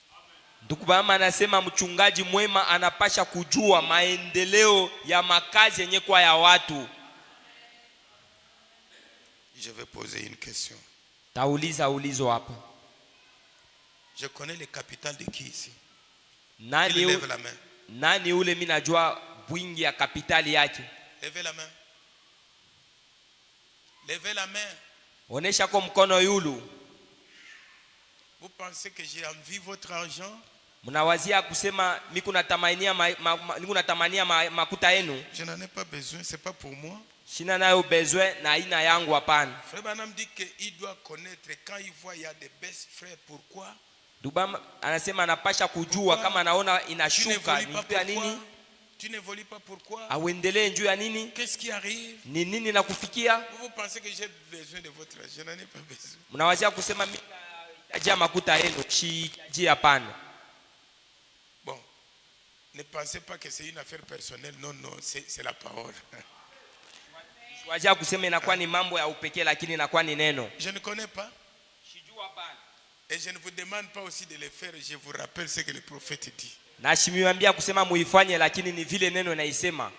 B: Ndugu Branham anasema mchungaji mwema anapasha kujua maendeleo ya makazi yenye kwa ya watu.
A: Je vais poser une question.
B: Tauliza ulizo hapa.
A: Je connais le capital de qui ici?
B: Nani
A: Il lève la main.
B: Nani ule mimi najua bwingi ya kapitali yake?
A: Levez la main. Levez la main.
B: Onesha kwa mkono yulu.
A: Vous pensez que j'ai envie votre argent?
B: Mnawazia kusema mimi natamania makuta yenu?
A: Je n'en ai pas besoin, c'est pas pour moi.
B: Sina nayo bezwe na ina yangu hapana.
A: Frère Branham dit qu'il doit connaître quand il voit il y a des best frères. Pourquoi?
B: Dubam anasema anapasha kujua kama anaona inashuka ni ya nini?
A: Tu n'évolues pas pourquoi?
B: Auendelee njoo ya nini?
A: Qu'est-ce qui arrive?
B: Ni nini na kufikia?
A: Vous pensez que j'ai besoin de votre argent? Je n'en ai pas besoin.
B: Mnawazia kusema mimi nahitaji makuta yenu? Shiji hapana.
A: Bon, ne pensez pas que c'est une affaire personnelle. Non, non, c'est la parole.
B: Wajia kusema inakuwa ni mambo ya upekee lakini inakuwa ni neno.
A: Je ne connais pas. Et je ne vous demande pas aussi de le faire. Je vous rappelle ce que le prophète dit.
B: Na shimiambia kusema muifanye lakini ni vile neno inaisema.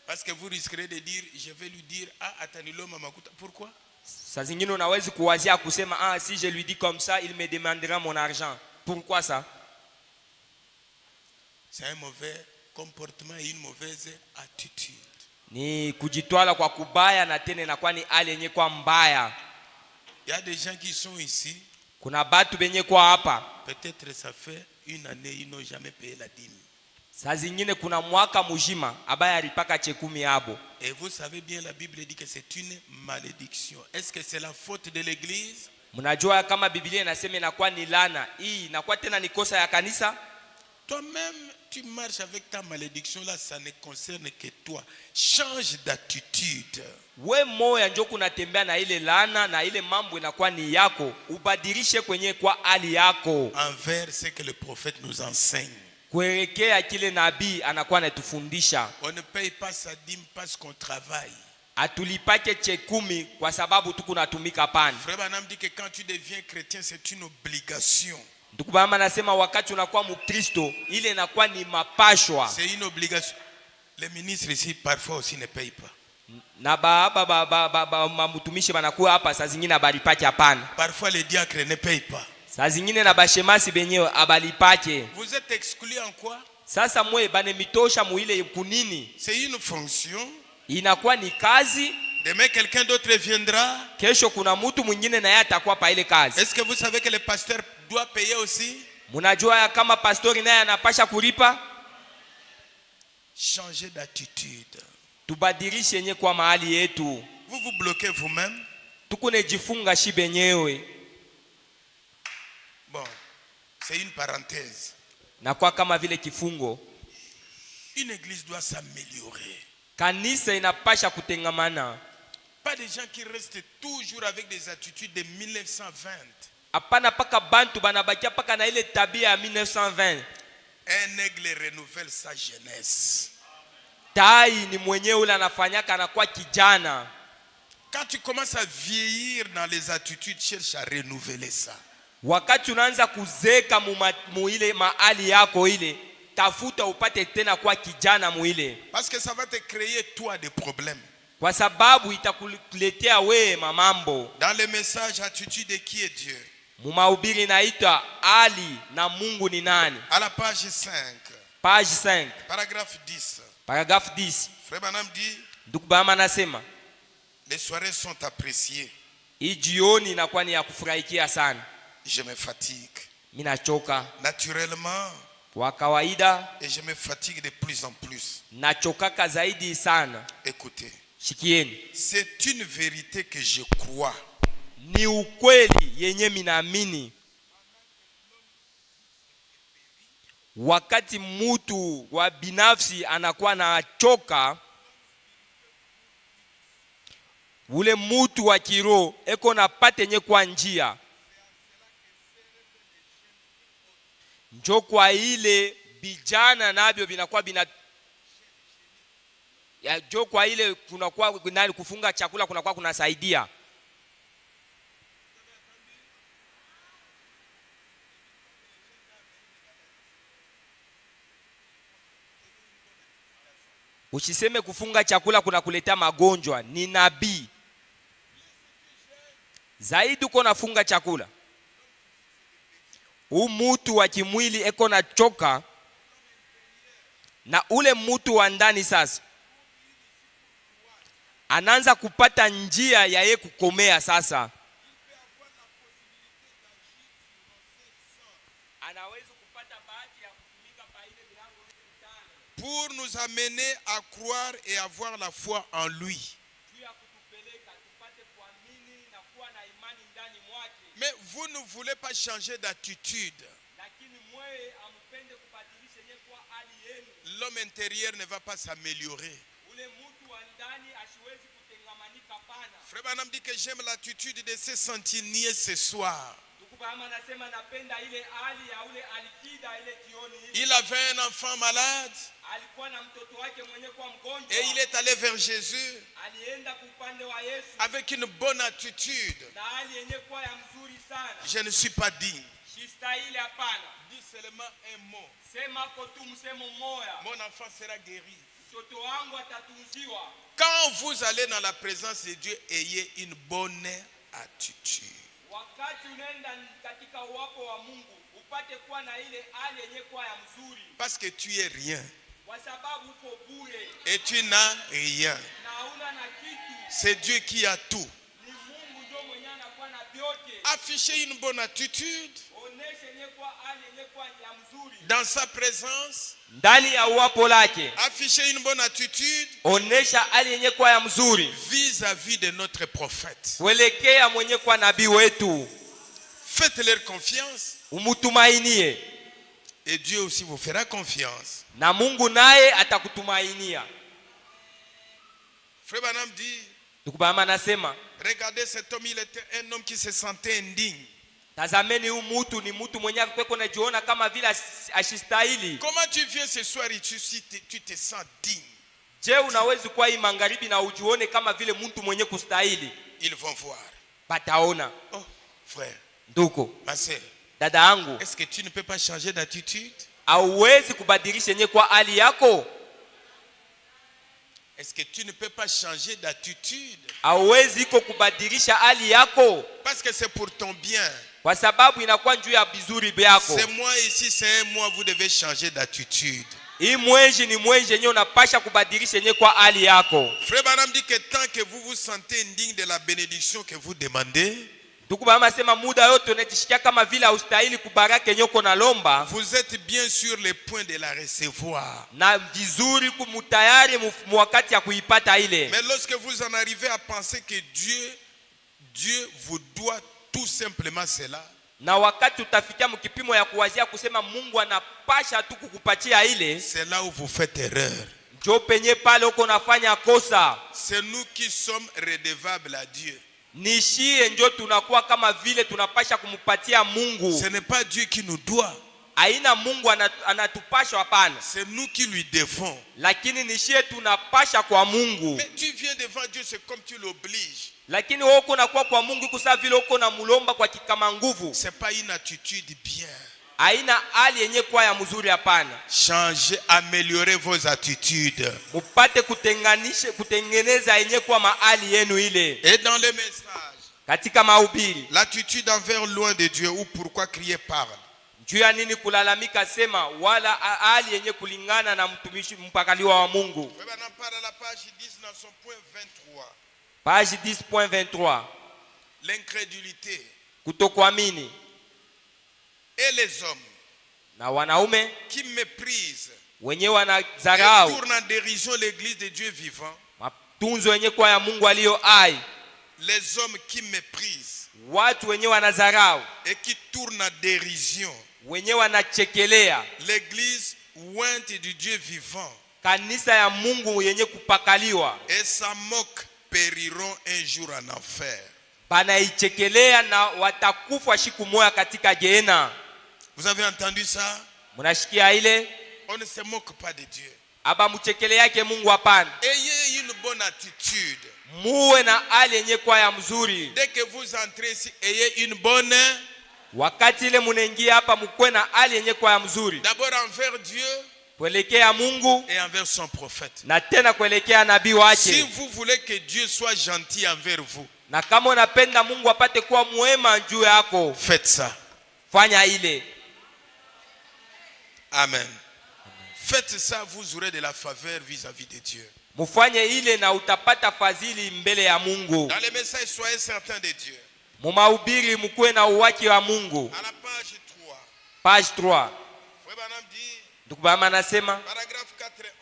A: Parce que vous risquerez de dire, je vais lui dire, ah, atanilo mamakuta. Pourquoi?
B: Saa zingine unaweza kuwazia kusema ah, si je lui dis comme ça, il me demandera mon argent. Pourquoi ça?
A: C'est un mauvais comportement et une mauvaise attitude.
B: Ni kujitwala kwa kubaya na tena inakuwa ni hali yenye kwa mbaya.
A: Il y a des gens qui sont ici.
B: Kuna batu benye kwa hapa.
A: Peut-être ça fait une année, ils n'ont jamais payé la dîme.
B: Saa zingine kuna mwaka mujima abaya alipaka chekumi abo.
A: Et vous savez bien, la Bible dit que c'est une malédiction. Est-ce que c'est la faute de l'église?
B: Mnajua kama Biblia inasema inakuwa ni laana. Hii inakuwa tena ni kosa ya kanisa?
A: Toi-même, tu marches avec ta malédiction là, ça ne concerne que toi. Change d'attitude.
B: We moya njoo kunatembea na ile laana na ile mambo inakuwa ni yako, ubadilishe kwenye kwa hali yako.
A: Envers ce que le prophète nous enseigne.
B: Kuelekea kile nabii anakuwa anatufundisha.
A: On ne paye pas sa dîme parce qu'on travaille.
B: Atulipake chekumi kwa sababu tuko natumika pana.
A: Frère Branham dit que quand tu deviens chrétien, c'est une obligation.
B: Ndugu baba anasema wakati unakuwa Mkristo ile inakuwa ni mapashwa.
A: C'est une obligation. Les ministres ici parfois aussi ne payent pas.
B: Na baba mtumishi banakuwa hapa saa zingine abalipake hapana.
A: Parfois les diacres ne payent pas.
B: Saa zingine na bashemasi benyewe abalipake.
A: Vous êtes exclus en quoi?
B: Sasa mwe banemitosha muile kunini?
A: C'est une fonction.
B: Inakuwa ni kazi.
A: Demain quelqu'un d'autre viendra.
B: Kesho kuna mtu mwingine na yeye atakuwa pa ile kazi.
A: Est-ce que vous savez que le pasteur doit payer aussi?
B: Mnajua kama pastori naye anapasha kulipa?
A: Changer d'attitude.
B: Tubadilishe yenye kwa mahali yetu.
A: Vous vous bloquez vous-même.
B: Tukunejifunga shi benyewe.
A: Bon, c'est une parenthèse.
B: Na kwa kama vile kifungo.
A: Une église doit s'améliorer.
B: Kanisa inapasha kutengamana.
A: Pas des gens qui restent toujours avec des attitudes de 1920.
B: Hapana paka bantu banabakia paka na ile tabia ya 1920.
A: Un aigle renouvelle sa jeunesse.
B: Tai ni mwenyewe ule anafanyaka anakuwa kijana.
A: Quand tu commences à vieillir dans les attitudes, cherche à renouveler ça.
B: Wakati unaanza kuzeka mu ile mahali yako ile, tafuta upate tena kwa kijana mu ile.
A: Parce que ça va te créer toi des problèmes.
B: Kwa sababu itakuletea wewe mambo.
A: Dans le message attitude de qui est Dieu.
B: Mu mahubiri inaitwa Ali na Mungu ni nani?
A: À la page 5.
B: Page 5.
A: Paragraphe 10.
B: Paragraphe 10.
A: Frère Branham dit,
B: ndugu bama anasema,
A: les soirées sont appréciées.
B: Hii jioni inakuwa ni ya kufurahikia sana.
A: Je me fatigue.
B: Mimi nachoka.
A: Naturellement.
B: Kwa kawaida.
A: Et je me fatigue de plus en plus.
B: Nachokaka zaidi sana.
A: Écoutez.
B: Shikieni.
A: C'est une vérité que je crois.
B: Ni ukweli yenye minaamini. Wakati mtu wa binafsi anakuwa anachoka, ule mtu wa kiroho eko napate nye kwa njia. Njo kwa ile bijana nabyo binakuwa bina ya njo kwa ile kunakuwa nani kufunga chakula kunakuwa kunasaidia. Usiseme kufunga chakula kuna kuleta magonjwa, ni nabii. Zaidi uko nafunga chakula, mutu wa kimwili eko na choka, na ule mutu wa ndani sasa anaanza kupata njia ya ye kukomea. Sasa anaweza kupata bahati ya kutumika pa ile milango mitano
A: pour nous amener à croire et avoir la foi en lui. Mais vous ne voulez pas changer d'attitude. L'homme intérieur ne va pas s'améliorer. Frère Branham dit que j'aime l'attitude de ce centenier ce soir. Il avait un enfant malade et il est allé vers Jésus avec une bonne attitude. Je ne suis pas digne. Dis seulement un mot. Mon enfant sera guéri. Quand vous allez dans la présence de Dieu, ayez une bonne attitude. Parce que tu es rien et tu n'as rien. C'est Dieu qui a tout. Affichez une bonne attitude dans sa présence. Affichez une bonne attitude vis-à-vis de notre prophète. Faites-leur confiance. Et Dieu aussi vous fera confiance. Frère Branham dit, regardez cet homme, il était un homme qui se sentait indigne.
B: Tazameni huyu mutu ni mutu mwenye kweko najiona kama vile ashistahili.
A: Comment tu viens ce soir et tu te sens digne?
B: Je, unaweza kuwa hii magharibi na ujione kama vile mtu mwenye kustahili?
A: Ils vont voir.
B: Bataona.
A: Oh, frère.
B: Nduko.
A: Ma sœur.
B: Dada yangu.
A: Est-ce que tu ne peux pas changer d'attitude?
B: Hauwezi kubadilisha yenyewe kwa hali yako?
A: Est-ce que tu ne peux pas changer d'attitude?
B: Hauwezi kubadilisha hali yako?
A: Parce que c'est pour ton bien.
B: Kwa sababu inakuwa juu ya bizuri byako.
A: C'est moi ici, c'est un mois, vous devez changer d'attitude.
B: Hii mwenji ni mwenji yenyewe unapasha kubadilisha yenyewe kwa hali yako.
A: Frère Branham dit que tant que vous vous sentez indigne de la bénédiction que vous demandez,
B: muda yote unajishikia kama vile haustahili kubaraka yenyewe uko nalomba,
A: vous êtes bien sur le point de la recevoir.
B: Na vizuri kumutayari wakati ya kuipata ile.
A: Mais lorsque vous en arrivez à penser que Dieu vous doit tout simplement cela,
B: na wakati utafikia mkipimo ya kuwazia kusema Mungu anapasha tu kukupatia ile,
A: c'est là où vous faites erreur.
B: Njo penye pale uko nafanya kosa.
A: C'est nous qui sommes redevables à Dieu.
B: Nishie njo tunakuwa kama vile tunapasha kumupatia Mungu.
A: Ce n'est pas Dieu qui nous doit.
B: Aina Mungu anatupasha, hapana.
A: C'est nous qui lui devons.
B: Lakini nishie tunapasha kwa Mungu.
A: Mais tu viens devant Dieu, c'est comme tu l'obliges.
B: Lakini wewe uko nakuwa kwa Mungu kusa vile uko na mulomba kwa kikama nguvu.
A: C'est pas une attitude bien.
B: Aina hali yenye kwa ya mzuri, hapana.
A: Changez, améliorez vos attitudes.
B: Mupate kutengeneza yenye kwa mahali yenu ile.
A: Et dans le message,
B: katika mahubiri,
A: l'attitude envers loin de Dieu ou pourquoi crier parle.
B: Juu ya nini kulalamika sema wala hali yenye kulingana na mtumishi mpakaliwa wa Mungu.
A: On parle à la page 10 dans son point 23.
B: Page 10.23.
A: L'incrédulité.
B: Kutokuamini.
A: Et les hommes
B: na wanaume
A: qui méprisent,
B: wenye wanadharau,
A: tournent en dérision l'église de Dieu vivant.
B: Matunzo yenye kwa ya Mungu aliyo hai.
A: Les hommes qui méprisent,
B: watu wenye wanadharau
A: et qui tournent en dérision,
B: wenye wanachekelea
A: l'église ointe du Dieu vivant,
B: kanisa ya Mungu yenye kupakaliwa,
A: et s'en moquent, périront un jour en enfer.
B: Banaichekelea na watakufa siku moja katika Gehenna.
A: Vous avez entendu ça?
B: Munashikia ile?
A: On ne se moque pas de Dieu.
B: Aba mchekele yake Mungu hapana.
A: Ayez une bonne attitude.
B: Muwe na hali yenye kwa ya mzuri.
A: Dès que vous entrez ici, ayez une bonne.
B: Wakati ile munaingia hapa mkuwe na hali yenye kwa ya mzuri.
A: D'abord envers Dieu
B: Kuelekea Mungu
A: et envers son prophète.
B: na tena kuelekea nabii wake.
A: Si vous voulez que Dieu soit gentil envers vous,
B: Na kama unapenda Mungu apate kuwa mwema juu yako,
A: faites ça.
B: fanya ile.
A: Amen. Faites ça, vous aurez de la faveur vis-à-vis de Dieu.
B: Mufanye ile na utapata fadhili mbele ya Mungu.
A: Dans les messages, soyez certains de Dieu.
B: Mumahubiri mkuwe na uwaki wa Mungu.
A: À la page 3.
B: Page 3.
A: Frère Branham dit,
B: Ndugu Branham anasema
A: paragraphe 4 et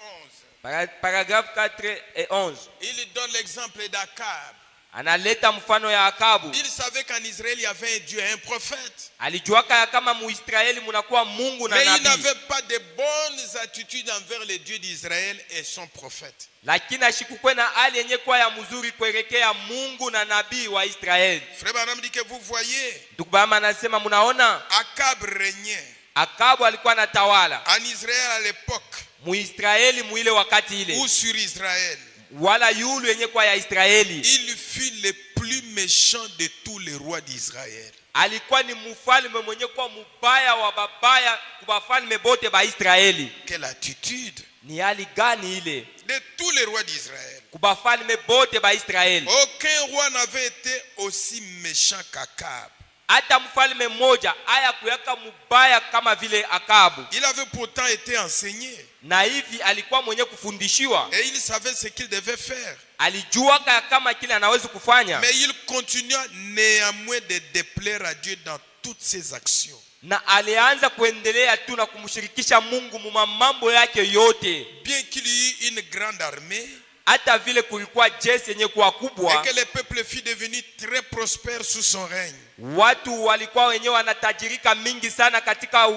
A: 11.
B: paragraphe 4 et 11.
A: Il donne l'exemple d'Akab.
B: Analeta mfano ya Akabu.
A: Il savait qu'en Israël, il y avait un Dieu, un prophète.
B: Alijuaka kama Muisraeli munakuwa Mungu na
A: Mais il
B: nabii.
A: n'avait pas de bonnes attitudes envers le Dieu d'Israël et son prophète.
B: Lakini ashikukuwe na hali yenye kwa ya mzuri kuelekea Mungu na nabii wa Israeli.
A: Frère Branham dit que vous voyez,
B: Ndugu Branham anasema munaona
A: Akab régnait
B: Akabu alikuwa anatawala
A: en Israël à l'époque,
B: Muisraeli muile wakati ile.
A: ou sur Israël.
B: Wala yulu yenye kwa ya Israeli.
A: Il fut le plus méchant de tous les rois d'Israël.
B: Alikuwa ni mfalme mwenye kwa mubaya wa babaya kubafalme bote ba Israeli.
A: Quelle attitude!
B: Ni hali gani ile?
A: De tous les rois d'Israël,
B: Kubafalme bote ba Israeli.
A: aucun roi n'avait été aussi méchant qu'Akab.
B: Hata mfalme mmoja haya kuyaka mubaya kama vile Akabu.
A: Il avait pourtant été enseigné.
B: Na hivi alikuwa mwenye kufundishiwa.
A: Et il savait ce qu'il devait faire.
B: Alijua kama kile anaweza kufanya.
A: Mais il continua néanmoins de déplaire à Dieu dans toutes ses actions.
B: Na alianza kuendelea tu na kumshirikisha Mungu mu mambo yake yote.
A: Bien qu'il y eut une grande armée,
B: Hata vile kulikuwa jeshi yenye kuwa kubwa.
A: et que le peuple fut devenu très prospère sous son règne.
B: Watu walikuwa wenyewe wanatajirika mingi sana katika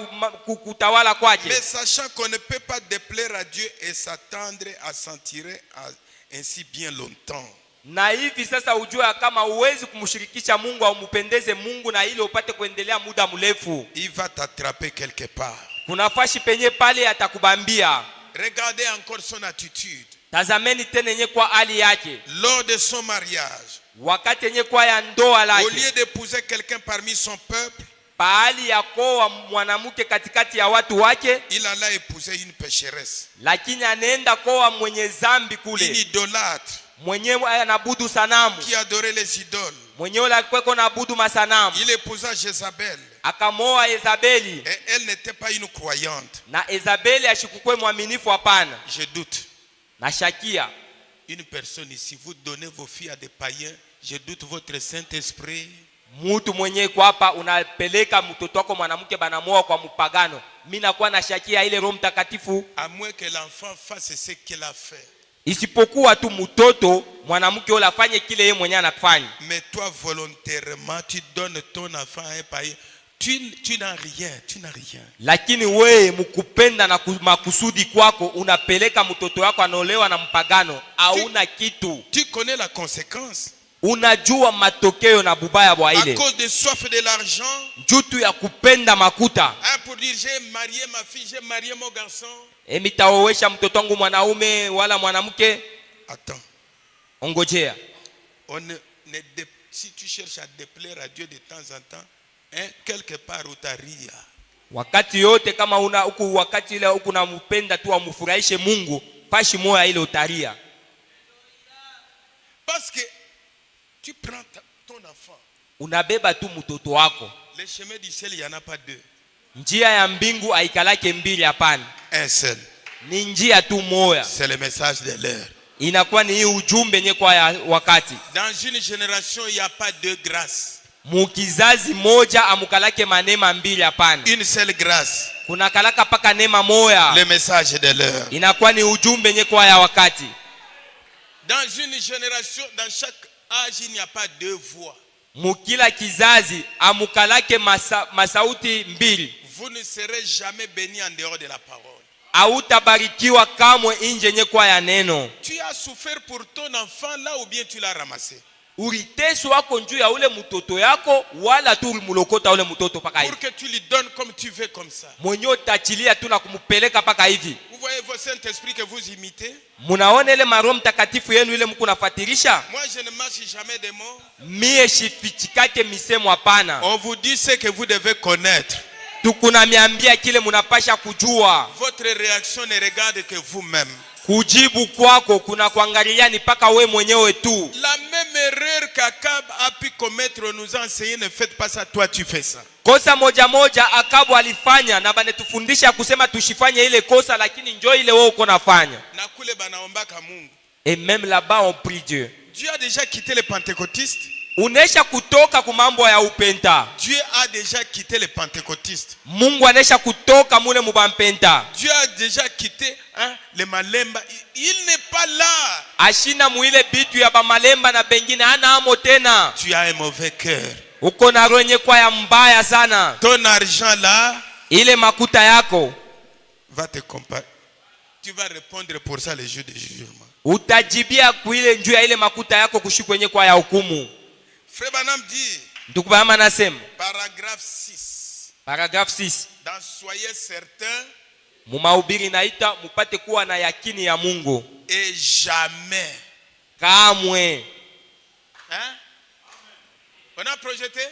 B: kutawala kwake.
A: Mais sachant qu'on ne peut pas déplaire à Dieu et s'attendre à s'en tirer ainsi bien longtemps.
B: Na hivi sasa ujue kama uwezi kumshirikisha Mungu au mpendeze Mungu na ile upate kuendelea muda mrefu.
A: Il va t'attraper quelque part.
B: Kuna fashi penye pale atakubambia.
A: Regardez encore son attitude.
B: Tazameni tena yenye kwa hali yake.
A: Lors de son mariage,
B: Wakati yenye kwa ya ndoa lake.
A: au lieu d'épouser quelqu'un parmi son peuple,
B: Pahali ya koa mwanamke katikati ya watu wake,
A: il alla épouser une pécheresse,
B: lakini anaenda koa mwenye zambi
A: une
B: kule.
A: idolâtre
B: Mwenyewe anabudu sanamu.
A: qui adorait les idoles.
B: Mwenyewe alikuwa anabudu masanamu.
A: Il épousa Jézabel.
B: Akamoa Ezabeli.
A: Et elle n'était pas une croyante.
B: Na Ezabeli ashikukwe mwaminifu hapana.
A: Je doute.
B: Na shakia.
A: Une personne ici, vous donnez vos filles à des païens, je doute votre Saint-Esprit.
B: Mtu mwenye kwa hapa unapeleka mtoto wako mwanamke banamoa kwa mpagano. Mimi nakuwa na shakia ile Roho Mtakatifu.
A: À moins que l'enfant fasse ce qu'il a fait.
B: Isipokuwa tu mtoto mwanamke yule afanye kile yeye mwenyewe anafanya.
A: Mais toi volontairement tu donnes ton enfant à un païen. Tu n'as rien, tu n'as rien.
B: Lakini wewe mkupenda na makusudi kwako unapeleka mtoto wako anaolewa na mpagano, hauna kitu.
A: Tu connais la conséquence.
B: Unajua matokeo na bubaya bwa ile.
A: À cause de soif de l'argent.
B: Jutu ya kupenda makuta.
A: Pour dire j'ai marié ma fille, j'ai marié mon garçon.
B: Nitaowesha mtoto wangu mwanaume wala mwanamke.
A: Attends.
B: Ongojea.
A: Si tu cherches à déplaire à Dieu de temps en temps, quelque part utaria.
B: Wakati yote kama una huku wakati ile huku nampenda tu amfurahishe Mungu, pashi moya ile utaria.
A: Parce que tu prends ton enfant.
B: Unabeba tu mtoto wako.
A: Le chemin du ciel, il n'y en a pas deux.
B: Njia ya mbingu haikalake mbili hapana.
A: Un seul.
B: Ni njia tu moya.
A: C'est le message de l'heure.
B: Inakuwa ni ujumbe yenye kwa ya wakati.
A: Dans une génération, il n'y a pas deux grâces.
B: Mukizazi moja amukalake manema mbili hapana.
A: Une seule grâce.
B: Kuna kalaka paka nema moya.
A: Le message de l'heure.
B: Inakuwa ni ujumbe yenye kwa ya wakati.
A: Dans une génération, dans chaque âge, il n'y a pas deux voix.
B: Mukila kizazi amukalake masauti mbili.
A: Vous ne serez jamais bénis en dehors de la parole.
B: Hautabarikiwa kamwe nje yenye kwa ya neno.
A: Tu as souffert pour ton enfant là ou bien tu l'as ramassé?
B: uliteswa wako njuu ya ule mtoto yako wala tu ulimulokota ule mtoto paka hivi
A: pour que tu lui donnes comme tu veux comme ça.
B: mwenyewe utachilia tu na kumpeleka paka hivi.
A: Vous voyez vos Saint-Esprit que vous imitez?
B: Munaona ile maroho mtakatifu yenu ile mko nafatirisha?
A: Moi je ne marche jamais des mots.
B: Mie shifichikake misemo hapana.
A: On vous dit ce que vous devez connaître.
B: Tukunamiambia kile munapasha kujua.
A: Votre réaction ne regarde que vous-même.
B: Kujibu kwako kuna kuangalia ni paka we mwenyewe tu.
A: La même erreur qu'Akab a pu commettre nous enseigner, ne faites pas ça, toi tu fais ça.
B: Kosa moja moja Akabu alifanya na banetufundisha kusema tushifanye ile kosa, lakini njoo ile wewe uko nafanya.
A: Na kule banaombaka Mungu.
B: Et même là-bas on prie Dieu.
A: Dieu a déjà quitté les pentecôtistes.
B: Unesha kutoka ku mambo ya upenta.
A: Dieu a déjà quitté les pentecôtistes.
B: Mungu anesha kutoka mule mubampenta.
A: Dieu a déjà quitté les malemba. Il n'est pas là.
B: Ashina muile bitu ya ba malemba na bengine ana amo tena.
A: Tu as un mauvais cœur.
B: Uko na roho kwa ya mbaya sana.
A: Ton argent là,
B: ile makuta yako
A: va te comparer. Tu vas répondre pour ça les jours de jugement.
B: Utajibia kuile njuu ya ile makuta yako kushikwenye kwa ya hukumu.
A: Frère Branham dit,
B: ndugu Branham anasema
A: paragraphe 6.
B: Paragraphe 6.
A: Dans soyez certains,
B: mumahubiri naita mupate kuwa na yakini ya Mungu.
A: Et jamais.
B: Kamwe.
A: Hein? On a projeté?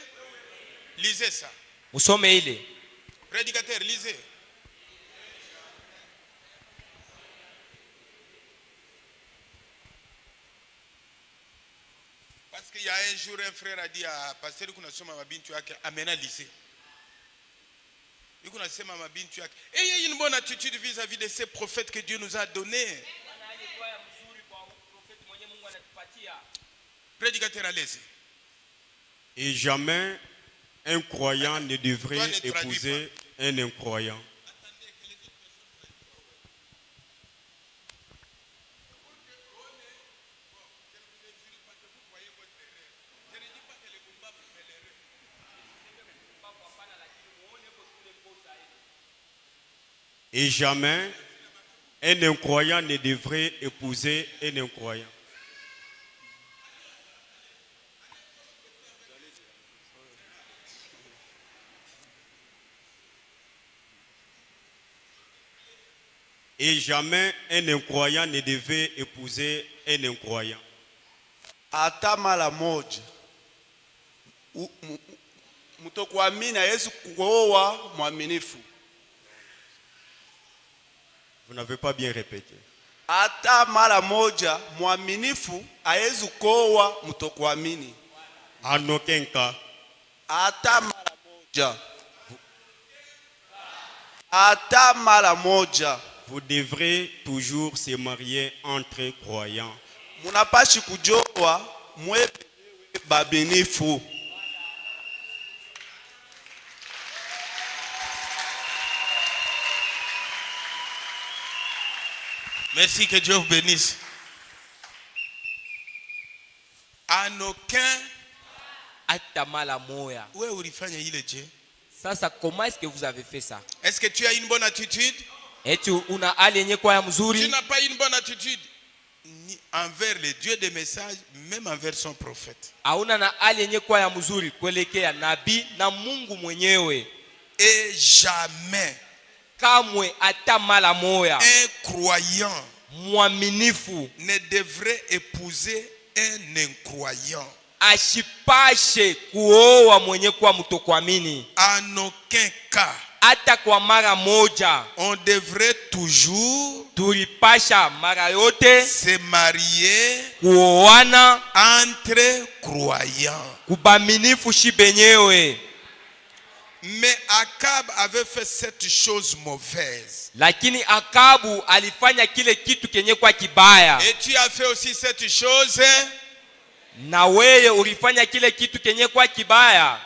A: Lisez ça.
B: Musome ile.
A: Prédicateur, lisez. Parce qu'il y a un jour, un frère a dit à pasteur Kunasoma Mabintu yake, amena lisez. Kunasema Mabintu yake. Ayez une bonne attitude vis-à-vis de ces prophètes que Dieu nous a donnés. Prédicateur, allez-y.
C: Et jamais un croyant ne devrait épouser un incroyant. Et jamais un incroyant ne devrait épouser un incroyant. Et jamais un incroyant ne devait épouser un incroyant.
D: Hata mara moja mtokuamini hawezi kuoa mwaminifu.
C: Vous n'avez pas bien répété.
D: Hata mara moja mwaminifu hawezi kuoa mtokuamini.
C: En aucun cas.
D: Hata mara moja. Hata mara moja.
C: Vous devrez toujours se marier entre croyants.
D: Munapashi kujoa mwe babinifu.
A: Merci, que Dieu vous bénisse. En aucun
B: atamala moya.
A: Ouais, ulifanya ile je?
B: Sasa comment est-ce que vous avez fait ça?
A: Est-ce que tu as une bonne attitude?
B: Eti una hali yenye kwa ya mzuri?
A: Tu n'as pas une bonne attitude ni envers les dieux des messages, même envers son prophète.
B: Hauna na hali yenye kwa ya mzuri kuelekea nabii na Mungu mwenyewe.
A: Et jamais
B: kamwe hata mara moya
A: un croyant
B: mwaminifu
A: ne devrait épouser un incroyant.
B: ashipashe kuoa mwenye kwa mtokuamini.
A: En aucun cas
B: hata kwa mara moja
A: on devrait toujours
B: tulipasha mara yote
A: se marier
B: kuoana
A: entre croyants.
B: kubaminifu shibenyewe.
A: Mais Akab avait fait cette chose mauvaise.
B: Lakini Akabu alifanya kile kitu kenye kwa kibaya.
A: Et tu as fait aussi cette chose.
B: Na wewe ulifanya kile kitu kenye kwa kibaya.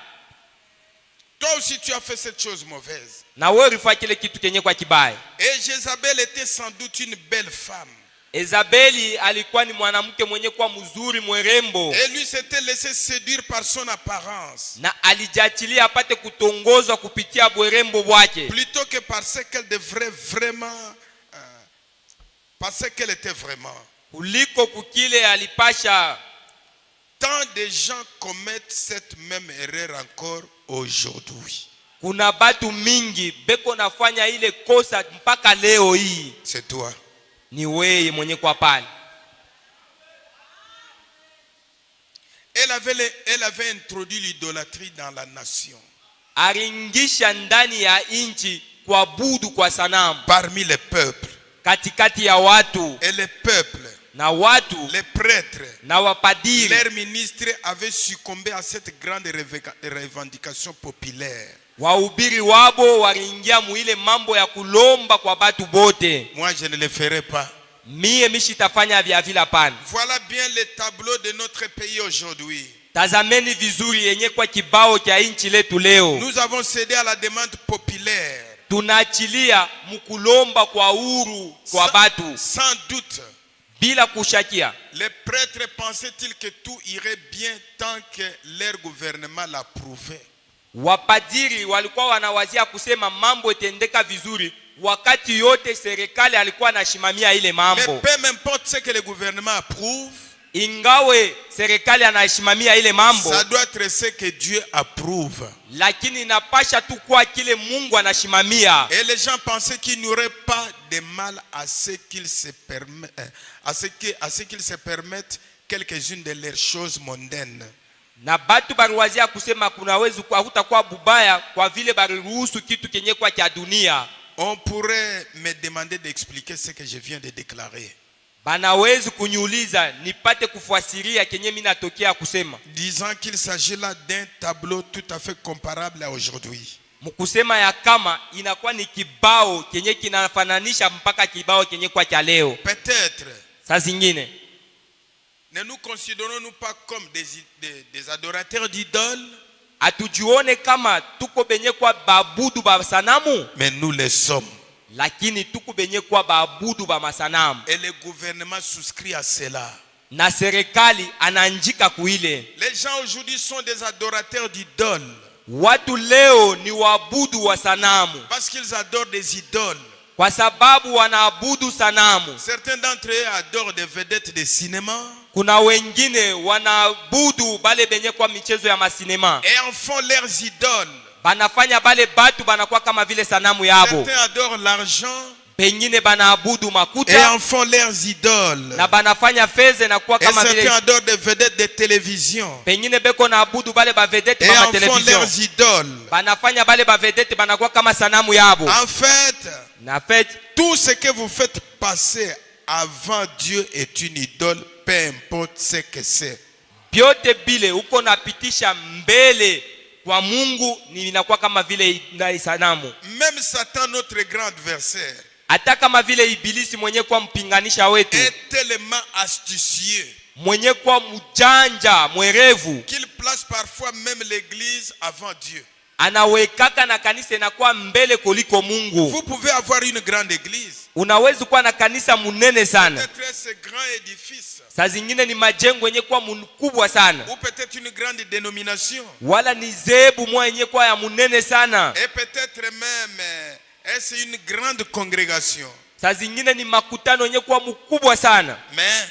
A: Toi aussi tu as fait cette chose mauvaise.
B: Na wewe ulifanya kile kitu kenye kwa kibaya.
A: Et Jézabel était sans doute une belle femme.
B: Ezabeli alikuwa ni mwanamke mwenye kwa mzuri mwerembo.
A: Et lui s'était laissé séduire par son apparence.
B: Na alijachilia apate kutongozwa kupitia bwerembo bwake.
A: Plutôt que par ce qu'elle devrait vraiment parce qu'elle était vraiment.
B: Kuliko kukile alipasha
A: Tant de gens commettent cette même erreur encore aujourd'hui.
B: Kuna batu mingi beko nafanya ile kosa mpaka leo hii.
A: C'est toi.
B: Ni wewe mwenye kwa pale.
A: Elle avait introduit l'idolâtrie dans la nation.
B: Aringisha ndani ya inchi kuabudu kwa sanamu.
A: Parmi les peuples.
B: Katikati ya watu.
A: Et les peuples.
B: Na watu.
A: Les prêtres.
B: Na wapadiri.
A: Leurs ministres avaient succombé à cette grande revendication populaire.
B: Wahubiri wabo waringia muile mambo ya kulomba kwa batu bote.
A: Moi je ne le ferai pas.
B: Mie mishitafanya vya vila pana.
A: Voilà bien le tableau de notre pays aujourd'hui.
B: Tazameni vizuri yenye kwa kibao cha inchi letu leo.
A: Nous avons cédé à la demande populaire.
B: Tunaachilia mkulomba kwa huru kwa batu.
A: Sans doute.
B: Bila kushakia.
A: Les prêtres pensaient-ils que tout irait bien tant que leur gouvernement l'approuvait?
B: Wapadiri walikuwa wanawazia kusema mambo itendeka vizuri wakati yote serikali alikuwa anashimamia ile mambo.
A: Mais peu m'importe ce que le gouvernement approuve.
B: Ingawe serikali anashimamia ile mambo,
A: ça doit être ce que Dieu approuve.
B: Lakini inapasha tu kwa kile Mungu anashimamia.
A: Et les gens pensaient qu'il n'y aurait pas de mal à ce qu'ils se permettent, à ce qu'ils se permettent quelques-unes de leurs choses mondaines.
B: Na batu bariwazia kusema kunaweza hakutakuwa bubaya kwa vile bariruhusu kitu kenye kwa cha dunia.
A: On pourrait me demander d'expliquer ce que je viens de déclarer.
B: Banawezi kuniuliza nipate kufasiria kenye mimi natokea kusema.
A: Disant qu'il s'agit là d'un tableau tout à fait comparable à aujourd'hui.
B: Mkusema ya kama inakuwa ni kibao kenye kinafananisha mpaka kibao kenye kwa cha leo.
A: Peut-être.
B: Saa zingine.
A: Ne nous considérons-nous pas comme des adorateurs d'idoles?
B: Atujione kama tuko benye kwa babudu ba sanamu?
A: Mais nous le sommes.
B: Lakini tuko benye kwa babudu ba masanamu.
A: Et le gouvernement souscrit à cela.
B: Na serikali ananjika kuile.
A: Les gens aujourd'hui sont des adorateurs d'idoles.
B: Watu leo ni waabudu wa sanamu.
A: Parce qu'ils adorent des idoles.
B: Kwa sababu wanaabudu sanamu.
A: Certains d'entre eux adorent des vedettes de cinéma.
B: Kuna wengine wanaabudu bale benye kwa michezo ya masinema.
A: Et en font leurs idoles.
B: Banafanya bale batu banakuwa kama vile sanamu yabo.
A: Certains adorent l'argent.
B: Pengine banaabudu makuta.
A: Et en font leurs idoles.
B: Na banafanya feze na kuwa kama vile.
A: Et certains adorent des vedettes de télévision.
B: Pengine beko na abudu bale ba vedette ba television.
A: Et en font leurs idoles.
B: Banafanya bale ba vedette banakuwa kama sanamu yabo.
A: En fait, tout ce que vous faites passer avant Dieu est une idole, peu importe ce que c'est.
B: Biote bile uko napitisha mbele kwa Mungu ni inakuwa kama vile na sanamu.
A: Même Satan, notre grand adversaire,
B: hata kama vile ibilisi mwenye kwa mpinganisha wetu,
A: est tellement astucieux,
B: mwenye kwa mjanja mwerevu,
A: qu'il place parfois même l'église avant Dieu.
B: Anawekaka na kanisa inakuwa mbele kuliko Mungu.
A: Vous pouvez avoir une grande église.
B: Unaweza kuwa na kanisa munene sana.
A: Peut-être ce grand édifice.
B: Saa zingine ni majengo yenye kwa mkubwa sana.
A: Ou peut-être une grande dénomination.
B: Wala ni zebu moja yenye kwa ya munene sana.
A: Et peut-être même est-ce une grande congrégation.
B: Saa zingine ni makutano yenye kwa mkubwa sana.
A: Mais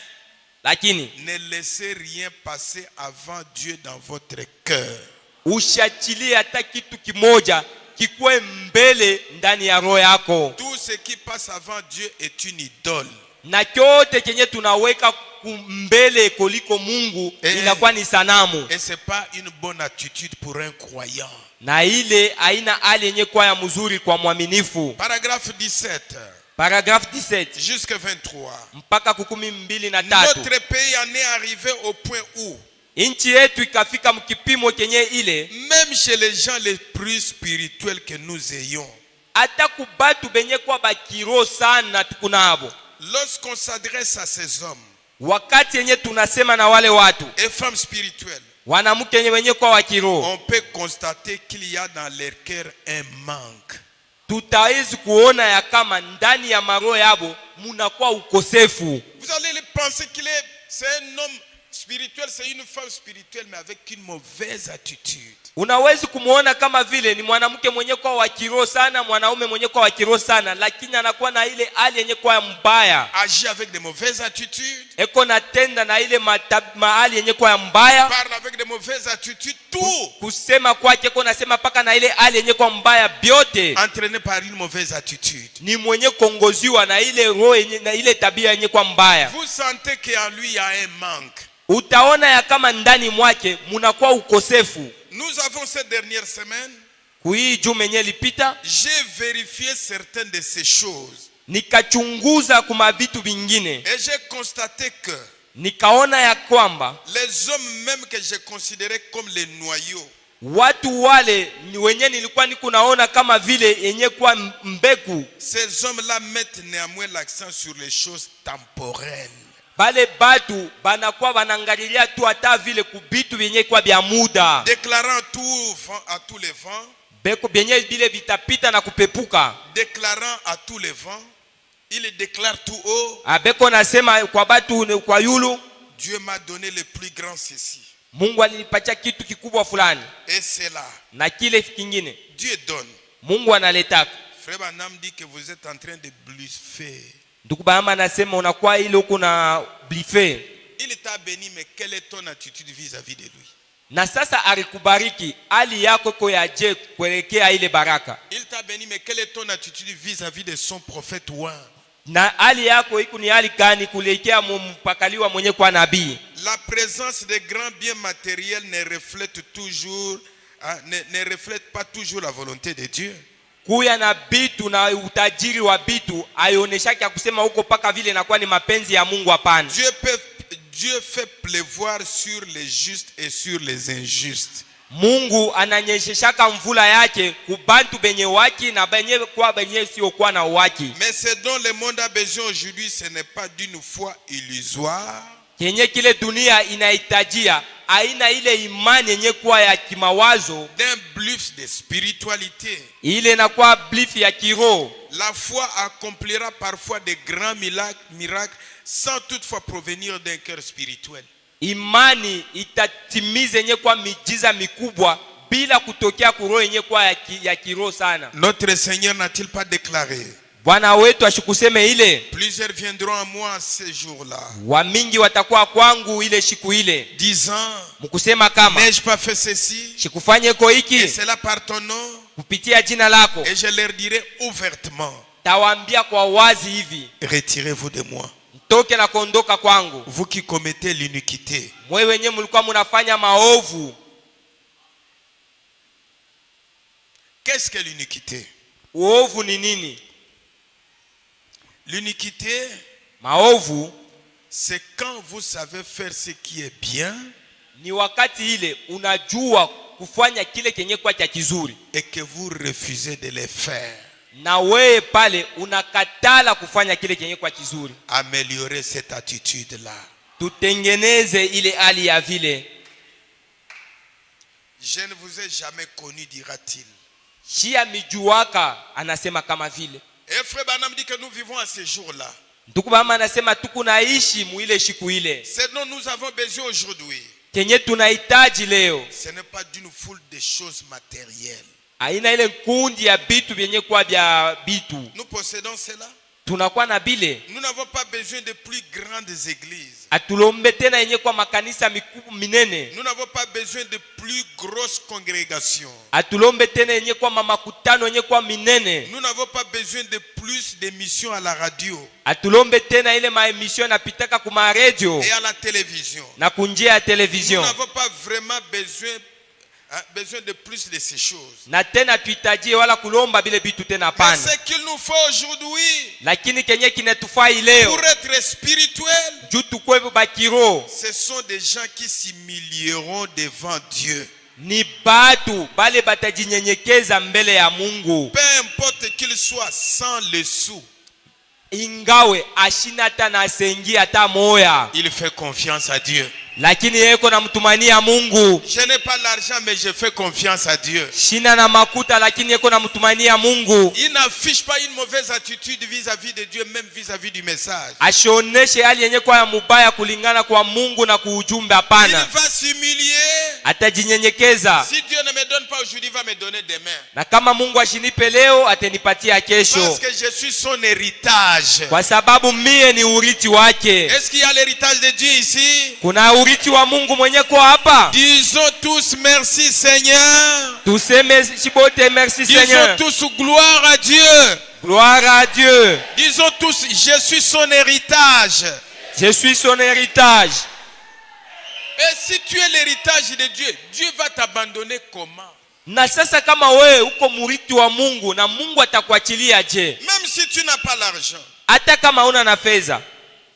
B: lakini
A: ne laissez rien passer avant Dieu dans votre cœur.
B: Ushachilie hata kitu kimoja kikuwe mbele ndani ya roho yako.
A: Tout ce qui passe avant Dieu est une idole.
B: Na chote kenye tunaweka mbele kuliko Mungu inakuwa ni sanamu.
A: Et c'est pas une bonne attitude pour un croyant.
B: Na ile haina hali yenye kwa ya mzuri kwa mwaminifu.
A: Paragraphe 17.
B: Paragraphe 17
A: jusqu'à 23.
B: mpaka 13.
A: Notre pays en est arrivé au point où
B: inchi yetu ikafika mkipimo kenye ile,
A: même chez les gens les plus spirituels que nous ayons,
B: hata kubatu benye kwa bakiro sana tukunabo,
A: lorsqu'on s'adresse à ces hommes,
B: wakati yenye tunasema na wale watu
A: et femmes spirituelles,
B: wanamke wenye kwa wakiro,
A: on peut constater qu'il y a dans leur cœur un manque.
B: Tutawezi kuona ya kama ndani ya maroho yabo munakuwa ukosefu.
A: Vous allez penser c'est un homme spirituelle, c'est une femme spirituelle mais avec une mauvaise attitude.
B: Unawezi kumuona kama vile ni mwanamke mwenye kwa wa kiroho sana, mwanaume mwenye kwa wa kiroho sana, lakini anakuwa na ile hali yenye kwa mbaya.
A: Agit avec des mauvaises attitudes.
B: Eko natenda na ile mahali yenye kwa mbaya.
A: Parle avec des mauvaises attitudes. Tout.
B: Kusema kwake eko nasema paka na ile hali yenye kwa mbaya byote.
A: Entraîné par une mauvaise attitude.
B: Ni mwenye kongoziwa na ile roho yenye na ile tabia yenye kwa mbaya.
A: Vous sentez qu'en lui il y a un manque.
B: Utaona ya kama ndani mwake munakuwa ukosefu.
A: Nous avons cette dernière semaine,
B: Kui juma yenye lipita,
A: j'ai vérifié certaines de ces choses.
B: nikachunguza kuma vitu vingine.
A: Et j'ai constaté que
B: Nikaona ya kwamba
A: les hommes même que j'ai considérés comme les noyaux,
B: watu wale ni wenye nilikuwa nikunaona kama vile yenye kwa mbegu,
A: ces hommes-là mettent néanmoins l'accent sur les choses temporelles.
B: bale batu banakuwa banangalilia tu hata vile kubitu vyenye kwa bya muda,
A: Déclarant tout à tous les vents,
B: beko byenye bile bitapita na kupepuka.
A: déclarant à tous les vents, il déclare tout haut,
B: Beko nasema kwa batu kwa yulu,
A: Dieu m'a donné le plus grand ceci.
B: Mungu alinipatia kitu kikubwa fulani,
A: Et c'est là,
B: na kile kingine
A: Dieu donne.
B: Mungu analetaka.
A: Frère Banam dit que vous êtes en train de bluffer.
B: Ndugu Bahama anasema unakuwa ile uko na blife.
A: Il t'a béni, mais quelle est ton attitude vis-à-vis de lui?
B: Na sasa alikubariki, hali yako ko yaje kuelekea ile baraka.
A: Il t'a béni, mais quelle est ton attitude vis-à-vis de son prophète oint?
B: Na hali yako iko ni hali gani kuelekea mpakaliwa mwenye kwa nabii?
A: La présence des grands biens matériels ne reflète pas toujours la volonté de Dieu.
B: Kuya na bitu na utajiri wa bitu aioneshaki ya kusema huko paka vile inakuwa ni mapenzi ya Mungu, hapana.
A: Dieu fait pleuvoir sur les justes et sur les injustes.
B: Mungu ananyesheshaka mvula yake kubantu benye waki na benye kwa benye sio kwa na waki.
A: Mais ce dont le monde a besoin aujourd'hui, ce n'est pas d'une foi illusoire.
B: Kenye kile dunia inahitajia aina ile imani yenye kwa ya kimawazo,
A: d'un bluff de spiritualité.
B: ile inakuwa bluff ya kiroho.
A: La foi accomplira parfois de grands miracles sans toutefois provenir d'un cœur spirituel.
B: Imani itatimiza yenye kwa mijiza mikubwa bila kutokea kuroho yenye kwa ya kiroho sana.
A: Notre Seigneur n'a-t-il pas déclaré?
B: Bwana wetu ashikuseme ile,
A: Plusieurs viendront à moi ces jours-là,
B: wa mingi watakuwa kwangu ile siku ile,
A: disant,
B: mkusema kama
A: n'ai-je pas fait ceci?
B: shikufanye ko
A: Et
B: hiki
A: cela par ton nom?
B: kupitia jina lako.
A: Et je leur dirai ouvertement,
B: Tawaambia kwa wazi hivi,
A: retirez-vous de moi,
B: mtoke na kuondoka kwangu,
A: vous qui commettez l'iniquité.
B: mwe wenye mlikuwa mnafanya maovu.
A: Qu'est-ce que l'iniquité?
B: Uovu ni nini?
A: L'iniquité,
B: Maovu
A: c'est quand vous savez faire ce qui est bien
B: ni wakati ile unajua kufanya kile kenye kwa cha kizuri,
A: et que vous refusez de le faire.
B: na wewe pale unakatala kufanya kile kenye kwa kizuri.
A: Améliorer cette attitude-là.
B: Tutengeneze ile hali ya vile.
A: Je ne vous ai jamais connu, dira-t-il.
B: Shia mijuaka anasema kama vile.
A: Et frère Banam dit que nous vivons à ce jour-là.
B: Ndugu Bahama anasema tukunaishi muile siku ile.
A: Ce dont nous avons besoin aujourd'hui,
B: Kenye tunahitaji leo
A: ce n'est pas d'une foule de choses matérielles.
B: aina ile kundi ya bitu vyenye kwa bya bitu.
A: Nous possédons cela.
B: Tunakuwa na bile.
A: Nous n'avons pas besoin de plus grandes églises.
B: Atulombe tena yenye kwa makanisa mikubwa minene.
A: Nous n'avons pas besoin de plus grosses congrégations.
B: Atulombe tena yenye kwa mamakutano yenye kwa minene.
A: Nous n'avons pas besoin de plus d'émissions à la radio
B: Atulombe tena ile maemission napitaka kuma radio
A: et à la télévision.
B: na kunjia ya
A: Nous
B: television.
A: n'avons pas vraiment besoin de plus de ces choses.
B: Na tena tuitajie wala kulomba bile bitu tena
A: Mais
B: hapana.
A: ce qu'il nous faut aujourd'hui
B: Lakini kenye kinatufai leo
A: pour être spirituel,
B: juu tukwe bakiro
A: ce sont des gens qui s'humilieront devant Dieu.
B: ni batu bale batajinyenyekeza mbele ya Mungu,
A: Peu importe qu'il soit sans le sou,
B: ingawe ashina hata na sengi hata moya,
A: il fait confiance à Dieu.
B: lakini yeye iko namtumania Mungu.
A: Je n'ai pas l'argent, mais je fais confiance à Dieu.
B: Shina na makuta, lakini yeye iko namtumania Mungu.
A: Il n'affiche pas une mauvaise attitude vis-à-vis de Dieu, même vis-à-vis du message.
B: Ashioneshe hali yenye kwa mubaya kulingana kwa Mungu na kuujumbe,
A: Il
B: hapana.
A: va s'humilier.
B: Atajinyenyekeza.
A: Si Dieu ne me donne pas aujourd'hui, il va me donner demain.
B: Na kama Mungu ashinipe leo, atanipatia kesho.
A: Parce que je suis son héritage.
B: Kwa sababu mie ni urithi wake.
A: Est-ce qu'il y a l'héritage de Dieu ici?
B: Kuna urithi wa Mungu mwenye kwa hapa.
A: Disons tous merci Seigneur.
B: Tuseme shibote merci
A: Disons
B: Seigneur.
A: tous gloire à Dieu.
B: Gloire à Dieu.
A: Disons tous je suis son héritage.
B: Je suis son héritage.
A: Et si tu es l'héritage de Dieu, Dieu va t'abandonner comment?
B: Na sasa kama wewe uko murithi wa Mungu na Mungu atakuachilia je?
A: Même si tu n'as pas l'argent,
B: Hata kama una na fedha,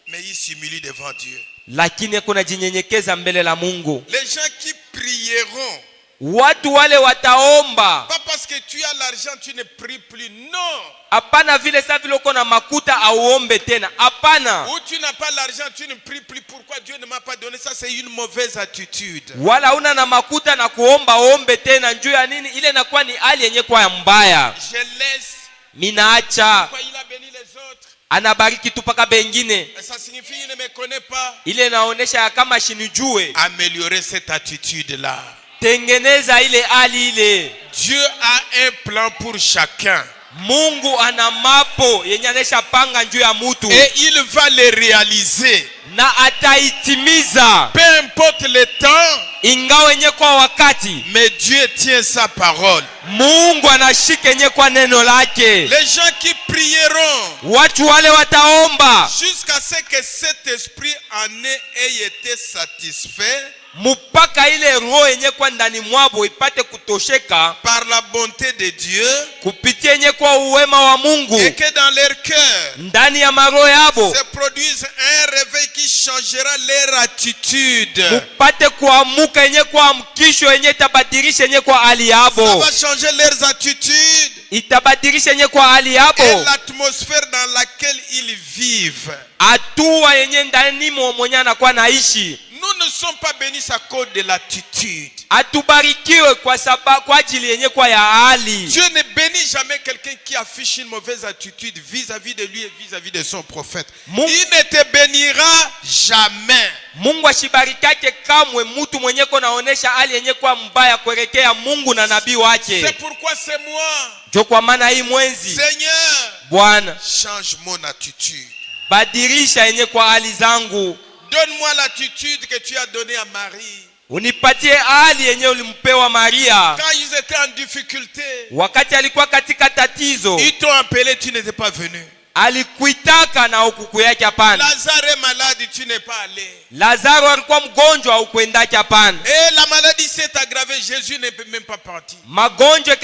A: mais il s'humilie devant Dieu.
B: lakini kuna jinyenyekeza mbele la Mungu.
A: Les gens qui prieront,
B: Watu wale wataomba.
A: pas parce que tu as l'argent, tu ne pries plus. Non.
B: Hapana vile sasa vile uko na makuta auombe tena. Hapana.
A: Ou tu n'as pas l'argent, tu ne pries plus. Pourquoi Dieu ne m'a pas donné ça? C'est une mauvaise attitude.
B: Wala una na makuta na kuomba ombe tena, njoo ya nini? Ile inakuwa ni hali yenye kwa ya mbaya.
A: Je laisse.
B: Minaacha.
A: Pourquoi il a béni les autres?
B: Anabariki tu paka bengine.
A: Et ça signifie qu'il ne me connaît pas.
B: Ile inaonesha ya kama shinijue.
A: Améliorer cette attitude-là.
B: Tengeneza ile hali ile.
A: Dieu a un plan pour chacun.
B: Mungu ana mapo yenye anesha panga njoo ya mutu.
A: Et il va les réaliser.
B: Na ataitimiza.
A: Peu importe le temps.
B: Ingawa yenye kwa wakati.
A: Mais Dieu tient sa parole.
B: Mungu anashika yenye kwa neno lake.
A: Les gens qui prieront.
B: Watu wale wataomba.
A: Jusqu'à ce que cet esprit en ait été satisfait.
B: Mpaka ile roho yenye kwa ndani mwabo ipate kutosheka
A: par la bonté de Dieu,
B: kupitia yenye kwa uwema wa Mungu,
A: et que dans leur cœur
B: ndani ya maroho yabo
A: se produise un réveil qui changera leur attitude.
B: upate kuamuka yenye kwa mkisho yenye itabadilisha yenye kwa hali
A: Ça
B: yabo,
A: va changer leurs attitudes
B: itabadilisha yenye kwa hali yabo,
A: et l'atmosphère dans laquelle ils vivent.
B: hatua yenye ndani mwenye anakuwa naishi.
A: Nous ne sommes pas bénis à cause de l'attitude.
B: Atubarikiwe kwa sababu kwa ajili yenye kwa ya hali.
A: Dieu ne bénit jamais quelqu'un qui affiche une mauvaise attitude vis-à-vis de lui et vis-à-vis de son prophète. Il ne te bénira jamais.
B: Mungu ashibarikake kamwe mtu mwenye naonesha hali yenye kwa mbaya kuelekea Mungu na nabii wake.
A: C'est pourquoi c'est moi.
B: Jo kwa maana hii mwenzi,
A: Seigneur,
B: Bwana,
A: change mon attitude.
B: badilisha yenye kwa hali zangu.
A: Donne-moi l'attitude que tu as donnée à Marie.
B: Unipatie hali yenye ulimpewa Maria.
A: Quand ils étaient en difficulté,
B: Wakati alikuwa katika tatizo,
A: ils t'ont appelé, tu n'étais pas venu.
B: alikuitaka na ukuku yake hapana.
A: Lazare est malade, tu n'es pas allé.
B: Lazaro alikuwa mgonjwa, ukuendake hapana.
A: Et la maladie s'est aggravée, Jésus n'est même pas parti.
B: Magonjwa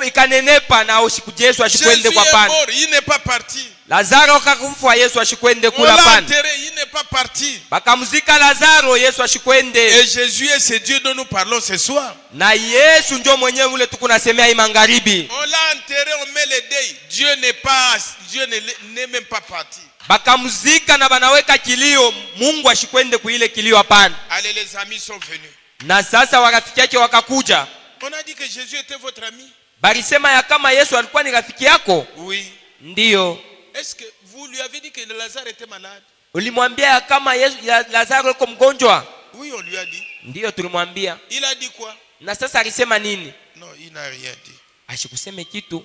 B: ikanenepa na Yesu
A: Jésus
B: ashikwende kwa
A: est
B: hapana.
A: mort, il n'est pas parti.
B: Lazaro akakufa, Yesu ashikwende
A: On
B: kula
A: l'a
B: hapana.
A: enterré, il n'est pas parti.
B: Bakamzika Lazaro, Yesu ashikwende.
A: Et Jésus est ce Dieu dont nous parlons ce soir.
B: Na Yesu ndio mwenyewe ule tukunasemea hii magharibi.
A: On l'a enterré, on met les deuils. Dieu n'est même pas parti.
B: Bakamzika na banaweka kilio, Mungu ashikwende kuile kilio hapana.
A: Allez, les amis sont venus.
B: Na sasa warafiki yake wakakuja.
A: On a dit que Jésus était votre ami.
B: Balisema ya kama Yesu alikuwa ni rafiki yako?
A: Oui.
B: Ndiyo.
A: Est-ce que vous lui avez dit que Lazare était malade?
B: Ulimwambia ya kama Yesu Lazaro yuko mgonjwa?
A: Oui, on lui a dit.
B: Ndiyo tulimwambia.
A: Il a dit quoi?
B: Na sasa alisema nini?
A: Non, il n'a rien dit.
B: Ashikuseme kitu.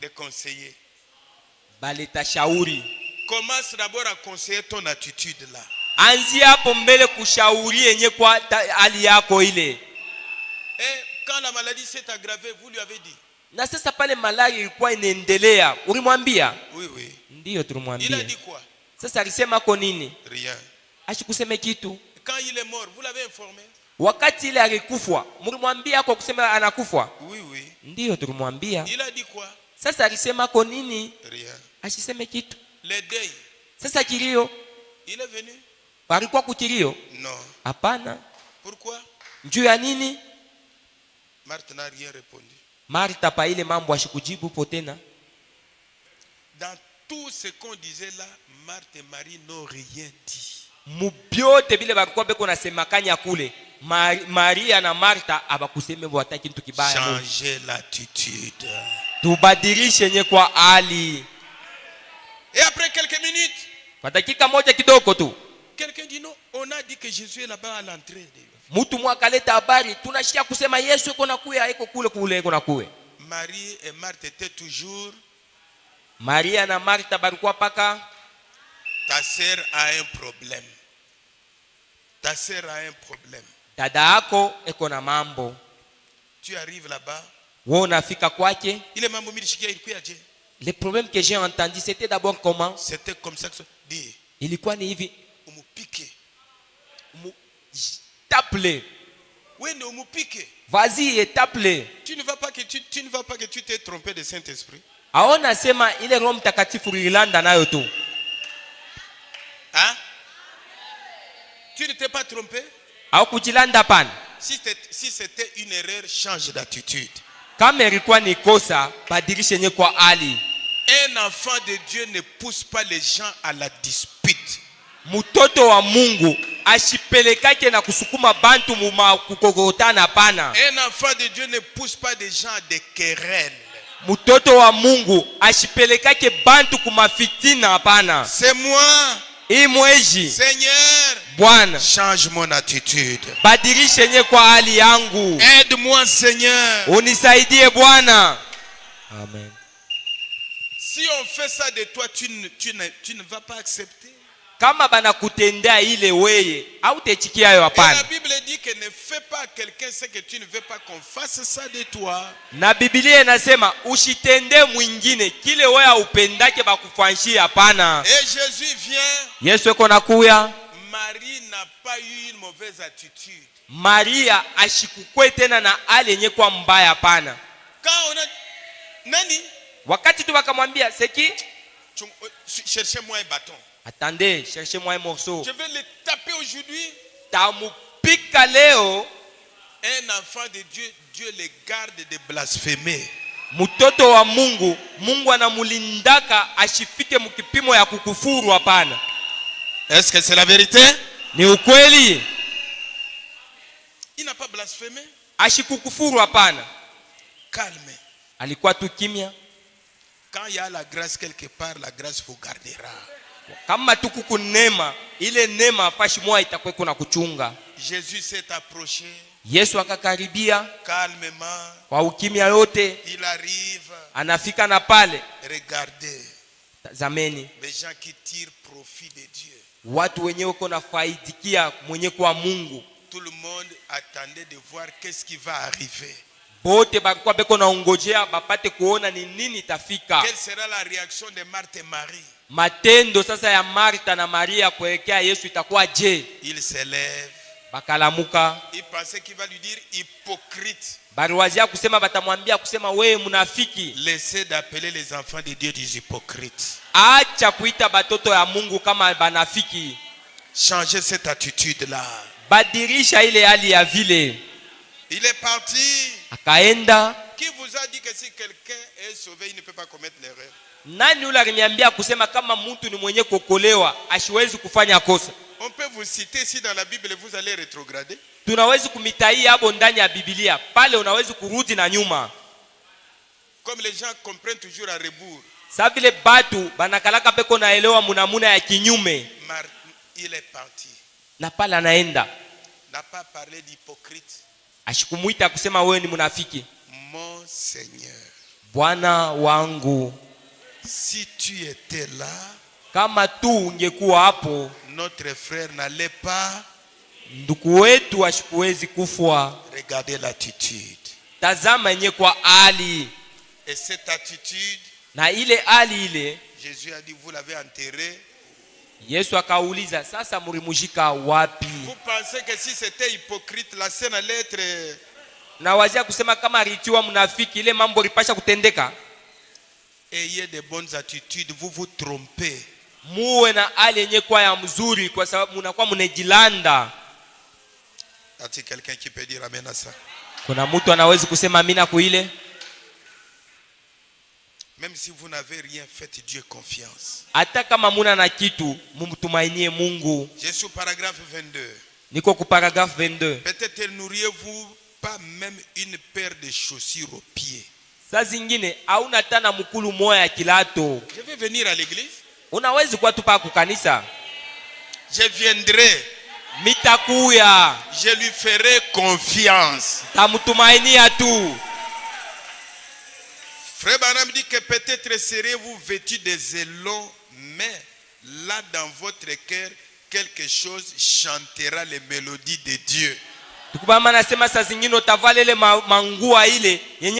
A: Des conseillers.
B: Baleta shauri.
A: Commence d'abord à conseiller ton attitude là.
B: Anzi hapo mbele kushauri yenye kwa hali yako ile.
A: Et quand la maladie s'est aggravée, vous lui avez dit?
B: Na sasa pale malaria ilikuwa inaendelea, ulimwambia?
A: Oui, oui.
B: Ndiyo tulimwambia.
A: Il a dit quoi?
B: Sasa alisema kwa nini?
A: Rien.
B: Ashikuseme kitu.
A: Quand il est mort, vous l'avez informé?
B: Wakati ile alikufwa, mlimwambia kwa kusema anakufwa?
A: Oui, oui.
B: Ndiyo tulimwambia.
A: Il a dit quoi?
B: Sasa alisema kwa nini?
A: Rien.
B: Ashiseme kitu.
A: Les deuils.
B: Sasa kilio,
A: Il est venu?
B: walikuwa kukilio?
A: Non.
B: Hapana.
A: Pourquoi?
B: Njoo ya nini?
A: Marthe n'a rien répondu.
B: Martha pa ile mambo ashikujibu po tena.
A: Dans tout ce qu'on disait là, Marthe et Marie n'ont rien dit.
B: Mubyote bile balikuwa beko nasemakanya kule. Maria na Martha abakuseme wataki kitu kibaya.
A: Changer l'attitude.
B: Tubadilishe nye kwa hali.
A: Et après quelques minutes,
B: Kwa dakika moja kidogo tu,
A: quelqu'un dit non, on a dit que Jésus est là-bas à l'entrée.
B: mtu mwakaleta habari, tunashia kusema Yesu yuko nakuya, iko kule yuko nakuya.
A: Marie et Marthe étaient toujours.
B: Maria na Martha balikuwa paka.
A: Ta sœur a un problème. Ta sœur a un problème.
B: Dada yako iko na mambo.
A: Tu arrives là-bas.
B: Wewe unafika kwake.
A: Il mambo milishikia ilikuwa je?
B: Le problème que j'ai entendu, c'était d'abord comment?
A: C'était comme ça que ça dit.
B: Ilikuwa ni hivi.
A: Umupike.
B: Tape-le.
A: Oui, non, umupike.
B: Vas-y et tape-le.
A: Tu ne vas pas que tu t'es trompé de Saint-Esprit.
B: Aona sema ile Roho Mtakatifu Rilanda nayo tu.
A: Hein? Tu ne t'es pas trompé?
B: Au kujilanda pana.
A: Si c'était une erreur, change d'attitude.
B: Kama ilikuwa ni kosa, badilishe nye kwa hali.
A: Un enfant de Dieu ne pousse pas les gens à la dispute.
B: Mtoto wa Mungu ashipelekake na kusukuma bantu kukokotana pana.
A: Un enfant de Dieu ne pousse pas des gens à des querelles.
B: Mtoto wa Mungu ashipelekake bantu kumafitina pana.
A: C'est moi.
B: Imweji.
A: Seigneur,
B: Bwana,
A: change mon attitude.
B: badilishe nye kwa hali yangu.
A: Aide-moi, Seigneur.
B: Unisaidie Bwana. Amen.
A: Si on fait ça de toi, tu ne vas pas accepter.
B: Kama bana kutendea ile weye, hautachikia hayo
A: Et
B: hapana.
A: la Bible dit que ne fais pas à quelqu'un ce que tu ne veux pas qu'on fasse ça de toi.
B: Na Biblia inasema usitende mwingine kile wewe upendake bakufanyishia hapana.
A: Et Jésus vient.
B: Yesu yuko nakuya.
A: Marie n'a pas eu une mauvaise attitude.
B: Maria ashikukwe tena na hali yenye kwa mbaya hapana.
A: Quand on a nani?
B: Wakati tu bakamwambia seki,
A: Cherchez-moi un bâton.
B: attendez, cherchez-moi un morceau.
A: Je vais le taper aujourd'hui.
B: Tamupika leo.
A: Un enfant de Dieu, Dieu les garde de blasphémer.
B: Mtoto wa Mungu, Mungu anamulindaka ashifike mkipimo ya kukufuru hapana.
A: Est-ce que c'est la vérité?
B: Ni ukweli?
A: Il n'a pas blasphémé.
B: Ashikukufuru hapana.
A: Calme.
B: Alikuwa tu kimya.
A: Quand il y a la grâce quelque part, la grâce vous gardera.
B: Kama tukuku nema, ile nema fashi moja itakuwa kuna kuchunga.
A: Jésus s'est approché.
B: Yesu akakaribia
A: Calmement.
B: kwa ukimya yote.
A: Il arrive.
B: Anafika na pale.
A: Regardez.
B: Tazameni.
A: Les gens qui tirent profit de Dieu.
B: Watu wenyewe kuna faidikia mwenye kwa Mungu.
A: Tout le monde attendait de voir qu'est-ce qui va arriver.
B: Bote bakwa beko naongojea bapate kuona ni nini itafika.
A: Quelle sera la réaction de Marthe et Marie?
B: Matendo sasa ya Martha na Maria kuelekea Yesu itakuwa je?
A: Il s'élève.
B: Bakalamuka.
A: Il pensait qu'il va lui dire hypocrite.
B: Baliwazia kusema batamwambia kusema wewe munafiki.
A: Laissez d'appeler les enfants de Dieu des hypocrites.
B: Acha kuita batoto ya Mungu kama banafiki.
A: Changez cette attitude là.
B: Badirisha ile hali ya vile.
A: Il est parti.
B: Akaenda.
A: Qui vous a dit que si quelqu'un est sauvé, il ne peut pas commettre l'erreur?
B: Nani ule aliniambia kusema kama mtu ni mwenye kuokolewa asiwezi kufanya kosa?
A: On peut vous citer si dans la Bible vous allez rétrograder.
B: Tunaweza kumitaia hapo ndani ya Biblia. Pale unaweza kurudi na nyuma.
A: Comme les gens comprennent toujours à rebours.
B: Sa vile batu banakalaka peko naelewa munamuna ya kinyume.
A: Il est parti.
B: Na pale anaenda.
A: N'a pas parlé d'hypocrite.
B: Ashikumuita kusema wewe ni munafiki.
A: Mon Seigneur.
B: Bwana wangu.
A: Si tu étais là,
B: kama tu ungekuwa hapo,
A: notre frère n'allait pas.
B: Ndugu wetu ashikuwezi kufwa.
A: Regardez l'attitude.
B: Tazama yenye kwa hali.
A: Et cette attitude,
B: na ile hali ile,
A: Jésus a dit vous l'avez enterré.
B: Yesu akauliza sasa mulimujika wapi?
A: Vous pensez que si c'était hypocrite, la scène allait être...
B: Na wazia kusema kama ritiwa munafiki ile mambo lipasha kutendeka?
A: Ayez de bonnes attitudes, vous vous trompez.
B: Muwe na hali yenye kwa ya mzuri kwa sababu munakuwa munejilanda.
A: Est-ce quelqu'un qui peut dire amen à ça?
B: Kuna mtu anaweza kusema amina kuile?
A: Même si vous n'avez rien, faites Dieu confiance.
B: Hata kama muna na kitu, mumtumainie Mungu.
A: Je suis au paragraphe 22.
B: Niko ku paragraphe 22.
A: Peut-être n'auriez-vous pas même une paire de chaussures aux pieds.
B: Saa zingine hauna tana mkulu moya ya kilato.
A: Je vais venir à l'église.
B: Unawezi kuwa tupa kukanisa.
A: Je viendrai.
B: Mitakuya.
A: Je lui ferai confiance.
B: Tamutumainia tu.
A: Frère Branham dit que peut-être serez-vous vêtus des élons, mais là dans votre cœur, quelque chose chantera les mélodies de Dieu.
B: Tukubama nasema saa zingine utavalele mangua ile yenye